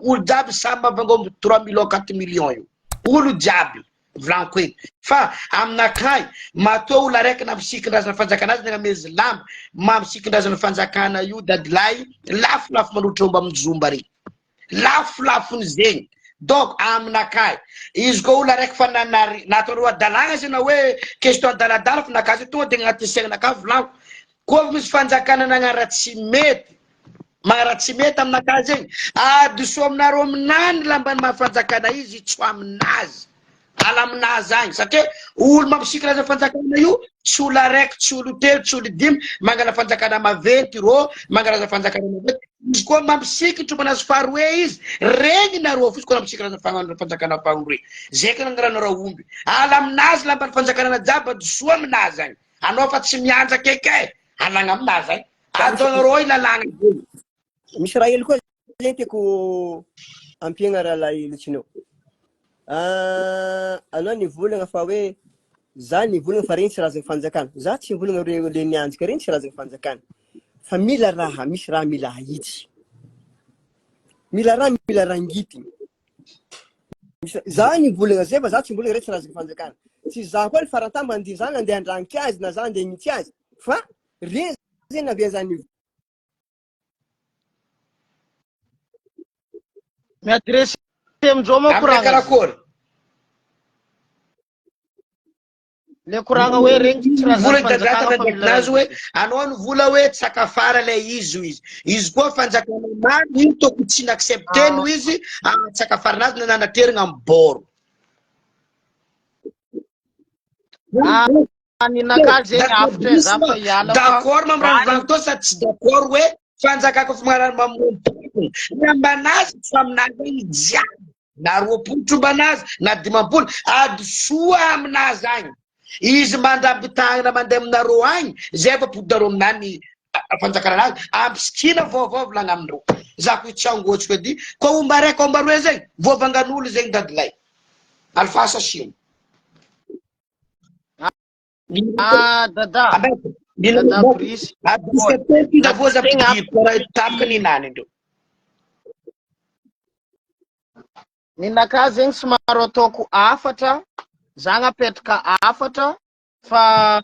olo jiaby samy mavangomby 3 millions 4 millions io olo jiaby volaniko edy fa aminakay matoa olo araiky na misikin-drazana fanjakana azy namezy lamba mamisikin-drazana fanjakana io dadilahy lafolafo manotra omba amin'ny zomba regny lafolafony zegny donc aminakay izy koa olo araiky fa nataonareo adalagna zay na hoe question adaladala fa nakazy tonga de agnaty saignanaka volaniko koa misy fanjakana nagnara tsy mety aminakazy zegny adiso aminareo aminany lambany mahafanjakana izy tsy aminazy ala aminazy agny satria olo mampisika raha fanjakana io tsy olo araiky tsy olo telo tsy olo dimy mangala fanjakana maventy ro mangala fanjakana maventy izy koa mampisikitry manazy faharoe izy regny nareo fo izy koa mampisika raha fanjakana faharoe zay ka nangaranareo omby ala aminazy lambany fanjakana jiaby adisoa aminazy agny anao fa tsy mianja keke alagna aminazy agny ataonareo ilalagna zegny misy raha hely koa zegny tiako ampiegna raha lahelotsinao anao nivolagna fa hoe za nivolagna fa regny tsy razana fanjakana za tsy nivolagna le nianjika regny tsy razana fanjakana fa mila raha misy raha mila hahitsy mila raha ngity za nivolagna zay fa za tsy nivolagna regny tsy razana fanjakana tsy za koa farantany mandihy zany andeha andragnitry azy na za andeha ngitsy azy fa regny zegny navia za miadresy amindreo moa koragna karakory le koragna hoe regny tsy raha zany vola fanjakana dadrata fa ndraiky mila nazy hoe anao ny vola hoe tsakafara le izy io izy koa fanjakana mary io toko tsy n'accepté no izy tsakafaranazy nananaterina amy boro ninaka zegny afatra za fa hiala fa d'accord mamrandrano to sady tsy d'accord hoe fanjakako fimarana mamompony ambanazy fa aminazy igny jiaby na roapolo trombanazy na dimampolo adosoa aminazy agny izy mandrabitahana mandeha aminareo agny zay fa podinareo aminany fanjakana azy ampisikina vaovao volagna amindreo za ko itsangotsiko edy ko omba raiky omba roe zegny voavangan'olo zegny dadilay alfasa sio dada dada Brice ninaka zegny somary ataoko afatra za napetraka afatra fa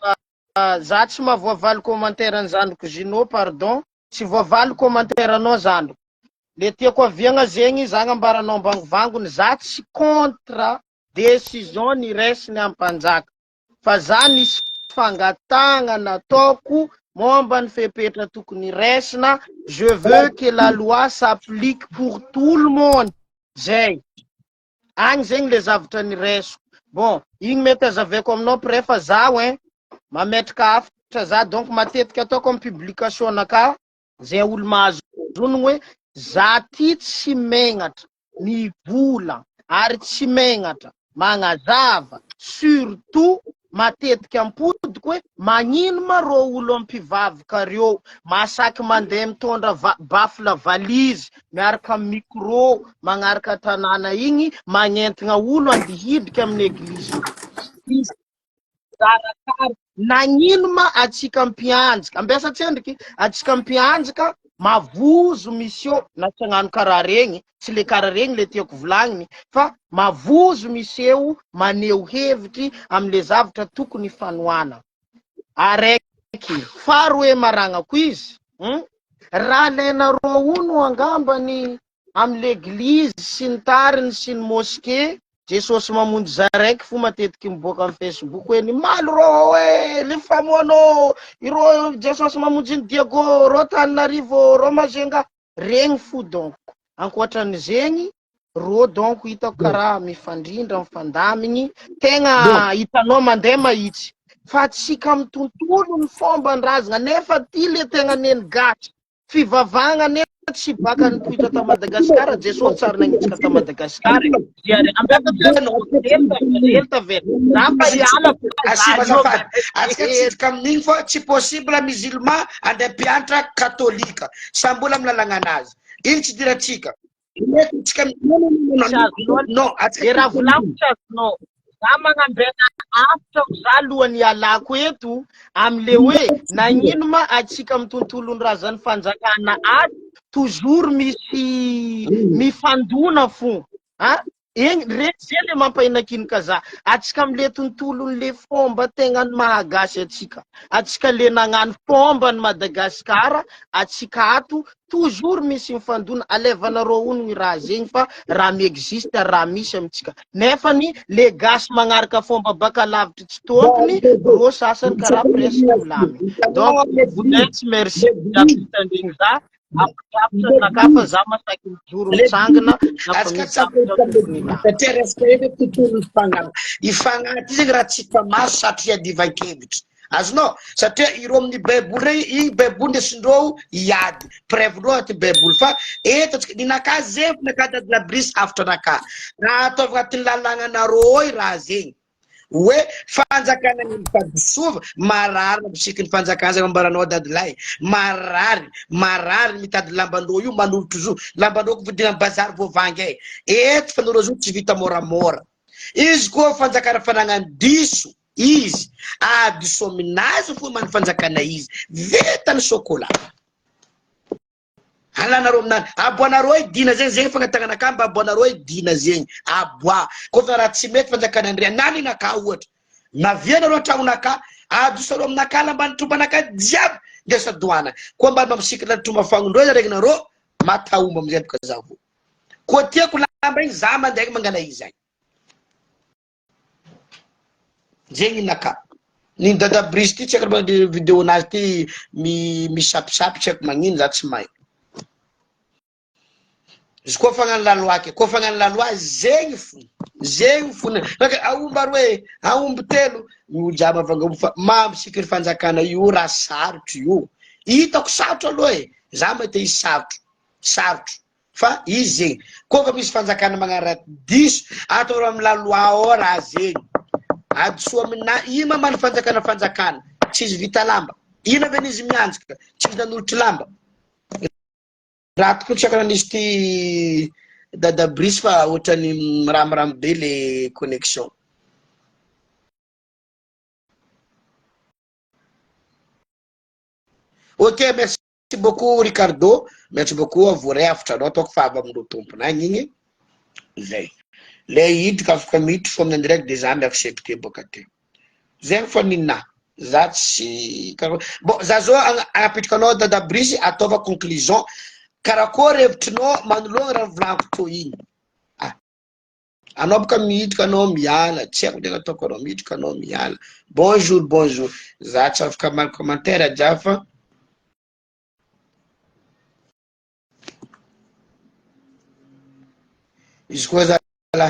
za tsy mahavoavaly commentaire ny zandriko Gino pardon tsy voavaly commentaire anao zandriko le tiako aviagna zegny za nambaranao ambangovangony za tsy contre décision ny resiny ampanjaka fa za nisy fangatagna nataoko momba ny fepetra tokony resina je veux que la loi s'applique pour tout le monde zay agny zegny le zavatra ny reso bon igny mety azaveko aminao prefa za hoe mametraka afatra za donc matetika ataoko amy publication naka zay olo mahazo zony hoe za ty tsy megnatra ny vola ary tsy megnatra magnazava surtout matetika ampodiko hoe magnino ma ro olo ampivavaka reo masaky mandeha mitondra bafla valizy miaraka micro magnaraka tanàna igny magnentigna olo andihidika amin'ny eglizy nagnino ma atsika mpianjaka ambiasa tsendriky atsika mpianjaka mavozo misio na tsy hagnano karaha regny tsy le karaha regny le tiako volagniny fa mavozo miseo maneho hevitry amle zavatra tokony fanoana araiky faroe maragnako izy raha lenareo ono angambany amle eglizy sy ny tariny sy ny mosquée Jesosy mamonjy zaraiky fo matetiky miboaka amy Facebook hoe ny malo ro hoe le famoanao iro Jesosy mamonjy ny Diego ro Tananarivo ro Mazenga regny fo donc ankoatran' zegny ro donc hitako karaha mifandrindra mifandamigny tegna hitanao mandeha mahitsy fa tsika amy tontolo ny fomba ndrazana nefa ty le tegna neny gasy fivavagna nefa tsy baka nipoitra ta Madagasikara Jesosy tsary nagnitsika ta Madagasikara atsika amin'igny fa tsy possible musulman andeha mpianatra katolika sambola amy lalagna anazy iny tsy diratsika raha volavitra azonao za magnambena afatra za lohany alako eto amle hoe nagnino ma atsika amy tontolony razany fanjakana ato toujours misy mifandona fo egny zay le mampainakinika za atsika amle tontolony le fomba tegna ny mahagasy atsika le nagnano fomba ny Madagasikara atsika ato toujours misy mifandona alevanareo ono raha zegny fa raha miexiste raha misy amitsika nefany le gasy magnaraka fomba baka lavitry tsy tompony ro sasany karaha presque volamy donc vous merci tandregny za apitra nakafa za masaky mijoro mitsangana ifagnaty zegny raha tsy hita maso satria divan-kevitry azonao satria ireo amin'ny baiboly regny igny baiboly ndesindreo iady preuve-ndreo aty baiboly fa eto atsika ninaka zegny naka dadila Brice afatra naka raha ataovagna aty lalàgnanareo i raha zegny hoe fanjakana ny mitadisova marary mabisiky ny fanjakana zegny ambaranao dadilay marary mitady lambandreo io manolotro zo lambandreo ko vidina bazary voavangy eto fanareo zo tsy vita moramora izy koa fanjakana fanagnano diso izy diso aminazy fo many fanjakana izy vitany chocolat alanareo aminany aboanareo idina zegny fagnatagnanaka mba aboanareo idina zegny aboa kofa raha tsy mety fanjakana andria nany naka ohatra navianareo antragnonaka adosareo aminaka lambany trombanaka jiaby ndesa doana koa mbany mamisiky la tromba fagnondreo regnareo mataomba amizay boka zavo ko tiako lamba igny za mandeha mangala izy agny zegny naka ny dada brise ty tsy haiko vidéo nazy ty misapisapy tsy haiko magnino za tsy mahay izy koa fagnano laloaky koa fagnano laloa zegny fo aomba roe aomby telo miojaba vangamo fa mamisiky fanjakana io raha sarotro io hitako sarotro aloha za mahita izy sarotro fa izy zegny koa fa misy fanjakana magnara 10 atao amy laloa ao raha zegny adoso amina ino mamano fanjakana tsy izy vita lamba ino avy izy mianjaka tsy izy nanolotry lamba raha tokony tsy nisy ty dada brise fa ohatrany miramoramo be le connexion ok merci beaucoup Ricardo merci beaucoup avoray afatra anao ataoko fa avy amindreo tomponany igny zay le hidika afaka miditry fo amin'ny direct de za mi-accepté boka teo zegny fa nina za tsy bon za zao apetraka anao dada brise ataova conclusion karakory hevitrinao manologna raha volaniko to igny anao boka miditra anao miala tsy haiko tegna ataoko anao miditra anao miala bonjour za tsy afaka mali commentaire jafa izy koa za la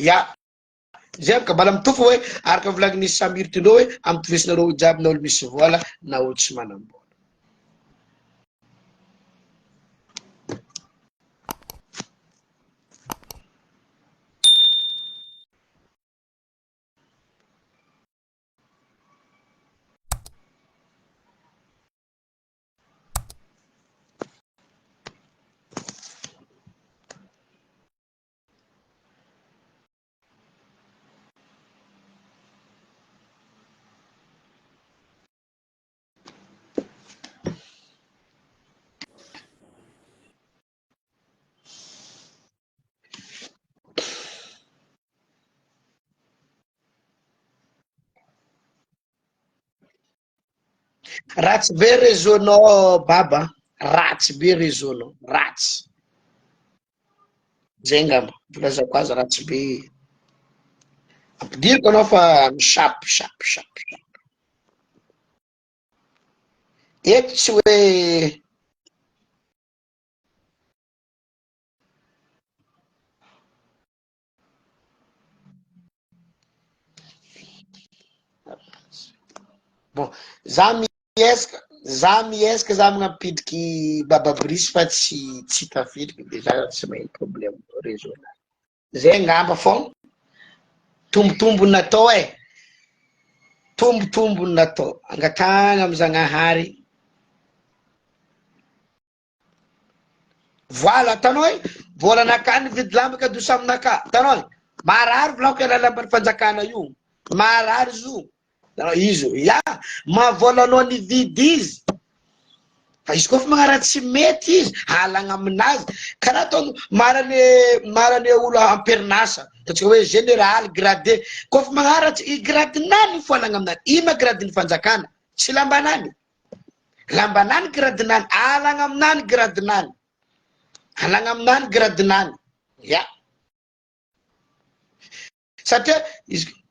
ya zay ka bala mitofo hoe araka volaginisy Samir tindreo hoe amitovisinareo jiaby na olo misy vola na olo tsy manam-bola ratsy be réseau-nao baba ratsy be réseau-nao ratsy zay ngamba volazako azy ratsy be ampidiriko anao fa misapo eto tsy hoe bon za miesaka za magnapidiky baba brise fa tsy tafidiko de za tsy mahay problème réseau zay ngamba fô tombotombo natao tombotombo natao angatagna amy Zagnahary voilà tanao volanaka nividy lamba ka dosa aminaka tanao marary volako ala lamba fanjakana io marary zo izo ya mavolanao nividy izy fa izy koa fa magnara tsy mety izy halagna aminazy karaha ataony marane olo amperinasa ataontsika hoe général gradé koa fa magnara i gradinany fo halagna aminany ima gradiny fanjakana tsy lambanany gradinany halagna aminany gradinany halagna aminany gradinany ya satria izy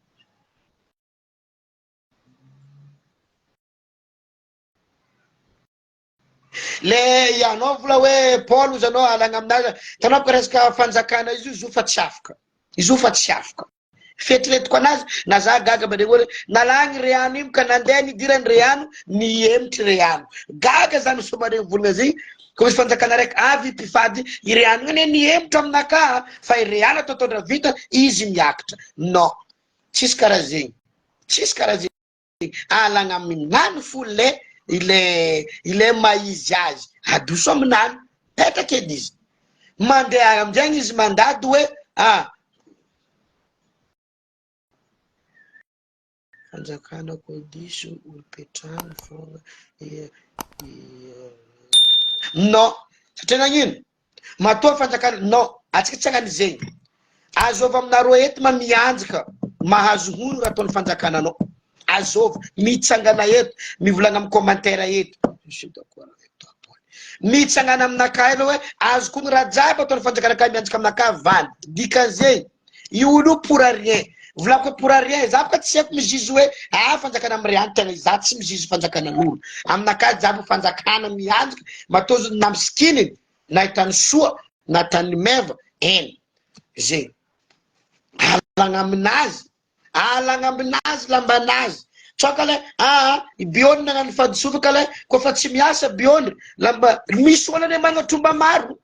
le ianao vola hoe Paul ozy anao halagna aminazy tanao ka resaka fanjakana izy io zo fa tsy afaka fetiretiko anazy na za gaga ba hoe nalagny reano io ka nandeha nidirany reano niemitry reano gaga zany somareny volagna zay ko misy fanjakana raiky avy mpifady i reano gne niemitry aminaka fa i reano ataotondra vita izy miakatra non tsisy karaha zegny halagna aminany fo ile maizy azy adoso aminany petraka edy izy mandeha amizay izy mandady hoe fanjakana ko diso olo-petrano fogna non satria nagnino matoa fanjakana non atsika tsy hagnany zegny azova aminareo eto ma mianjaka mahazo hono raha ataony fanjakananao azov mitsangana eto mivolagna amin'ny commentaire eto mitsangana aminakay aloha hoe azoko ny raha jiaby ataony fanjakanakay mianjaka aminakay valy dikan'izay io olo pour rien volako hoe pour rien za boka tsy haiko mizizy hoe fanjakana amin'ny riany tena za tsy mizizy fanjakana n'olo aminakay jiaby fanjakana mianjaka matozony na misikiny na hitany soa na tany meva eny zay alagna aminazy lambanazy tsoka le biony nagnano fadisovaka le kofa tsy miasa biony lamba misy olana magnatromba maro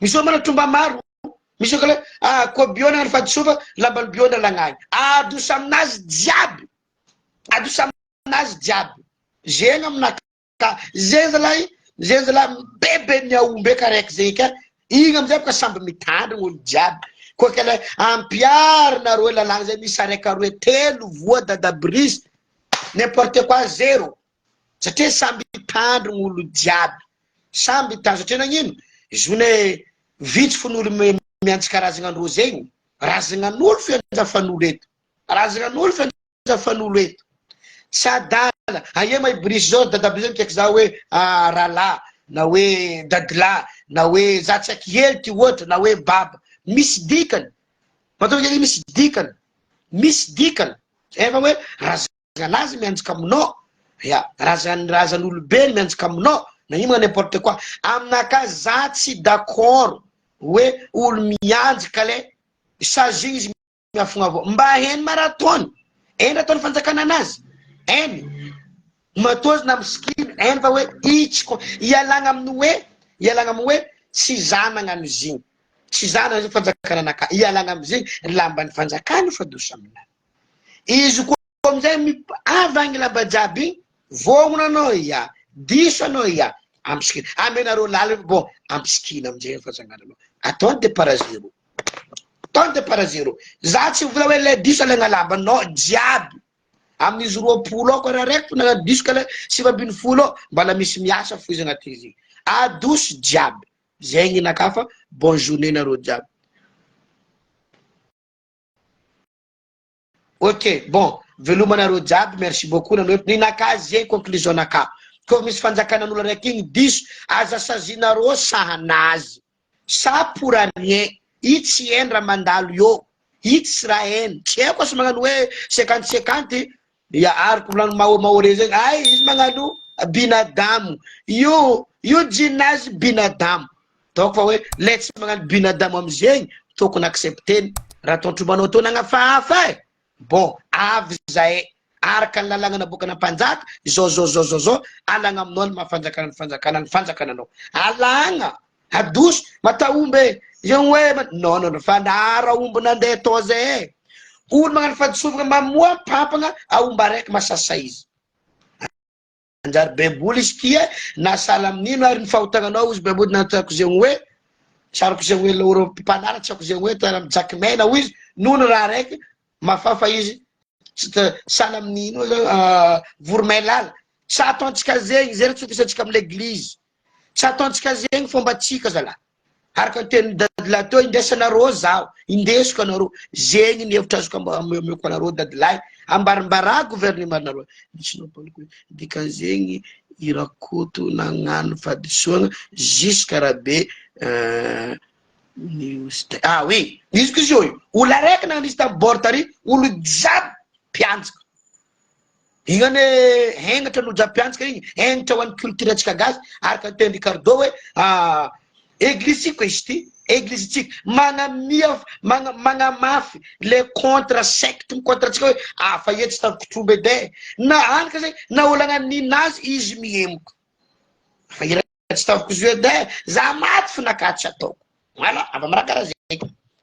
misy olana tromba maro misy okale ko biony nagnano fadisova lamba biony alagnany adosa aminazy jiaby zegny aminaka zegny zalahy bebe ny aombe karaiky zegny ka igny amizay boka samby mitandrigny olo jiaby koa kele ampiarina roe lalagna zay misy araiky roe telo voa dadabrisy n'importe quoi zéro satria samby tandrigny olo jiaby samby tandro satria nagnino izy one vitsy fon'olo miantsy karazan'andro zegny razanan'olo fianjafan'olo eto sadala aia may brisy zao dadabrisy mikaiky za hoe rala na hoe dadila na hoe za tsy aiky hely ty ohatra na hoe baba misy dikany matao zegny misy dikany efa hoe razanazy mianjaka aminao razan'olobe mianjaka aminao na ino n'importe quoi aminaka za tsy d'accord hoe olo mianjaka le saginy izy miafogna avao mba heny maratony eny ataony fanjakana anazy eny matozy na misikiny eny fa hoe itsiko ialagna amin'ny hoe tsy za nagnano zigny tsy za nagnano fanjakana anaka ialagna amizigny lambany fanjakana fa dosa aminany izy koa amizay avagny lamba jiaby igny vognona anao ia diso anao ia ampisikiny amenareo lala bon ampisikiny amizay fanjakananao ataony de parazero za tsy vola hoe le diso alagna lamba no jiaby amin'izy 20 ako raha raiky na diso ka le 7 mbala misy miasa fo izy agnaty izy adoso jiaby zegny naka fa bonne journée nareo jiaby. Ok bon velomanareo jiaby merci beaucoup nanao ninaka zegny conclusion naka ko misy fanjakanan'olo raiky igny diso aza sazinareo sahanazy sa pour rien itsy eny raha mandalo io itsy raha eny tsy haiko asa magnano hoe 50-50 ya ariko volano mahore zegny ay izy magnano binadamu io jinazy binadamu donc fa hoe le tsy magnano binadamu amizegny tokony accepteny raha tontromanao to nagnafahafa e bon avy zay araka ny lalagna nabokana mpanjaka zao alagna aminao ny fanjakananao alagna adoso mataombe zegny hoe non fanara omby nandeha to zay olo magnano fadisovagna mamoa pampagna aomba araiky masasa izy anjary beboly izy tia na sala amin'ino ary ny fahotagnanao izy beboly natako zegny hoe sariko zegny hoe loro mpanara tsy ako zegny hoe tara mijaky mena ho izy nono raha raiky mafafa izy sala amin'ino voromailala tsy ataontsika zegny zay tsy fisatsika amy l'église tsy ataontsika zegny fomba tsika zala araka teny dadila teo indesanareo zaho indesiko anareo zegny ny hevitra azoko ameko anareo dadilay ambarimbarà gouvernementareo ditsinao dikan'zegny irakoto nagnano fadisoagna jusqu'à rabe oui izy ko izy io olo araiky nagnano izy tamy bord tary olo jiaby mpianjaka igny ane hengatra no jiaby mpianjaka igny hengatra ho an'ny culture atsika gasy araka teny Ricardo hoe église ko izy ty église tsika magnamafy le contre secte contre tsika hoe fa etsy tavikotrombe ede na anaka zay na olagna ninazy izy mihemoko fa etsy taviko izy ede za maty finakatsy ataoko voilà ava marakara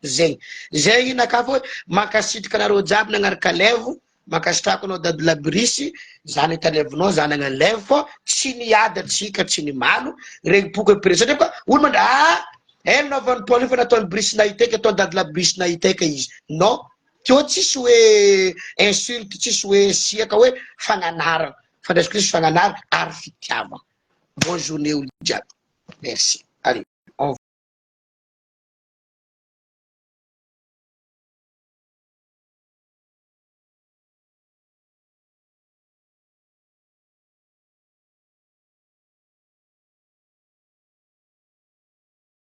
zegny naka fa hoe mankasitraka anareo jiaby nagnaraka levo makasitrako anao dadila brisy za nitalevinao za nagnano levo fô tsy niady atsika tsy nimalo regny boka epre satria koa olo mandra eny naovan'ny paul fa nataony brisy nahiteka atao dadila brisy nahiteka izy non teo tsisy hoe insulte tsisy hoe siaka hoe fagnanara fandraisiko kristy fagnanara ary fitiavana bonne journée olo jiaby merci allez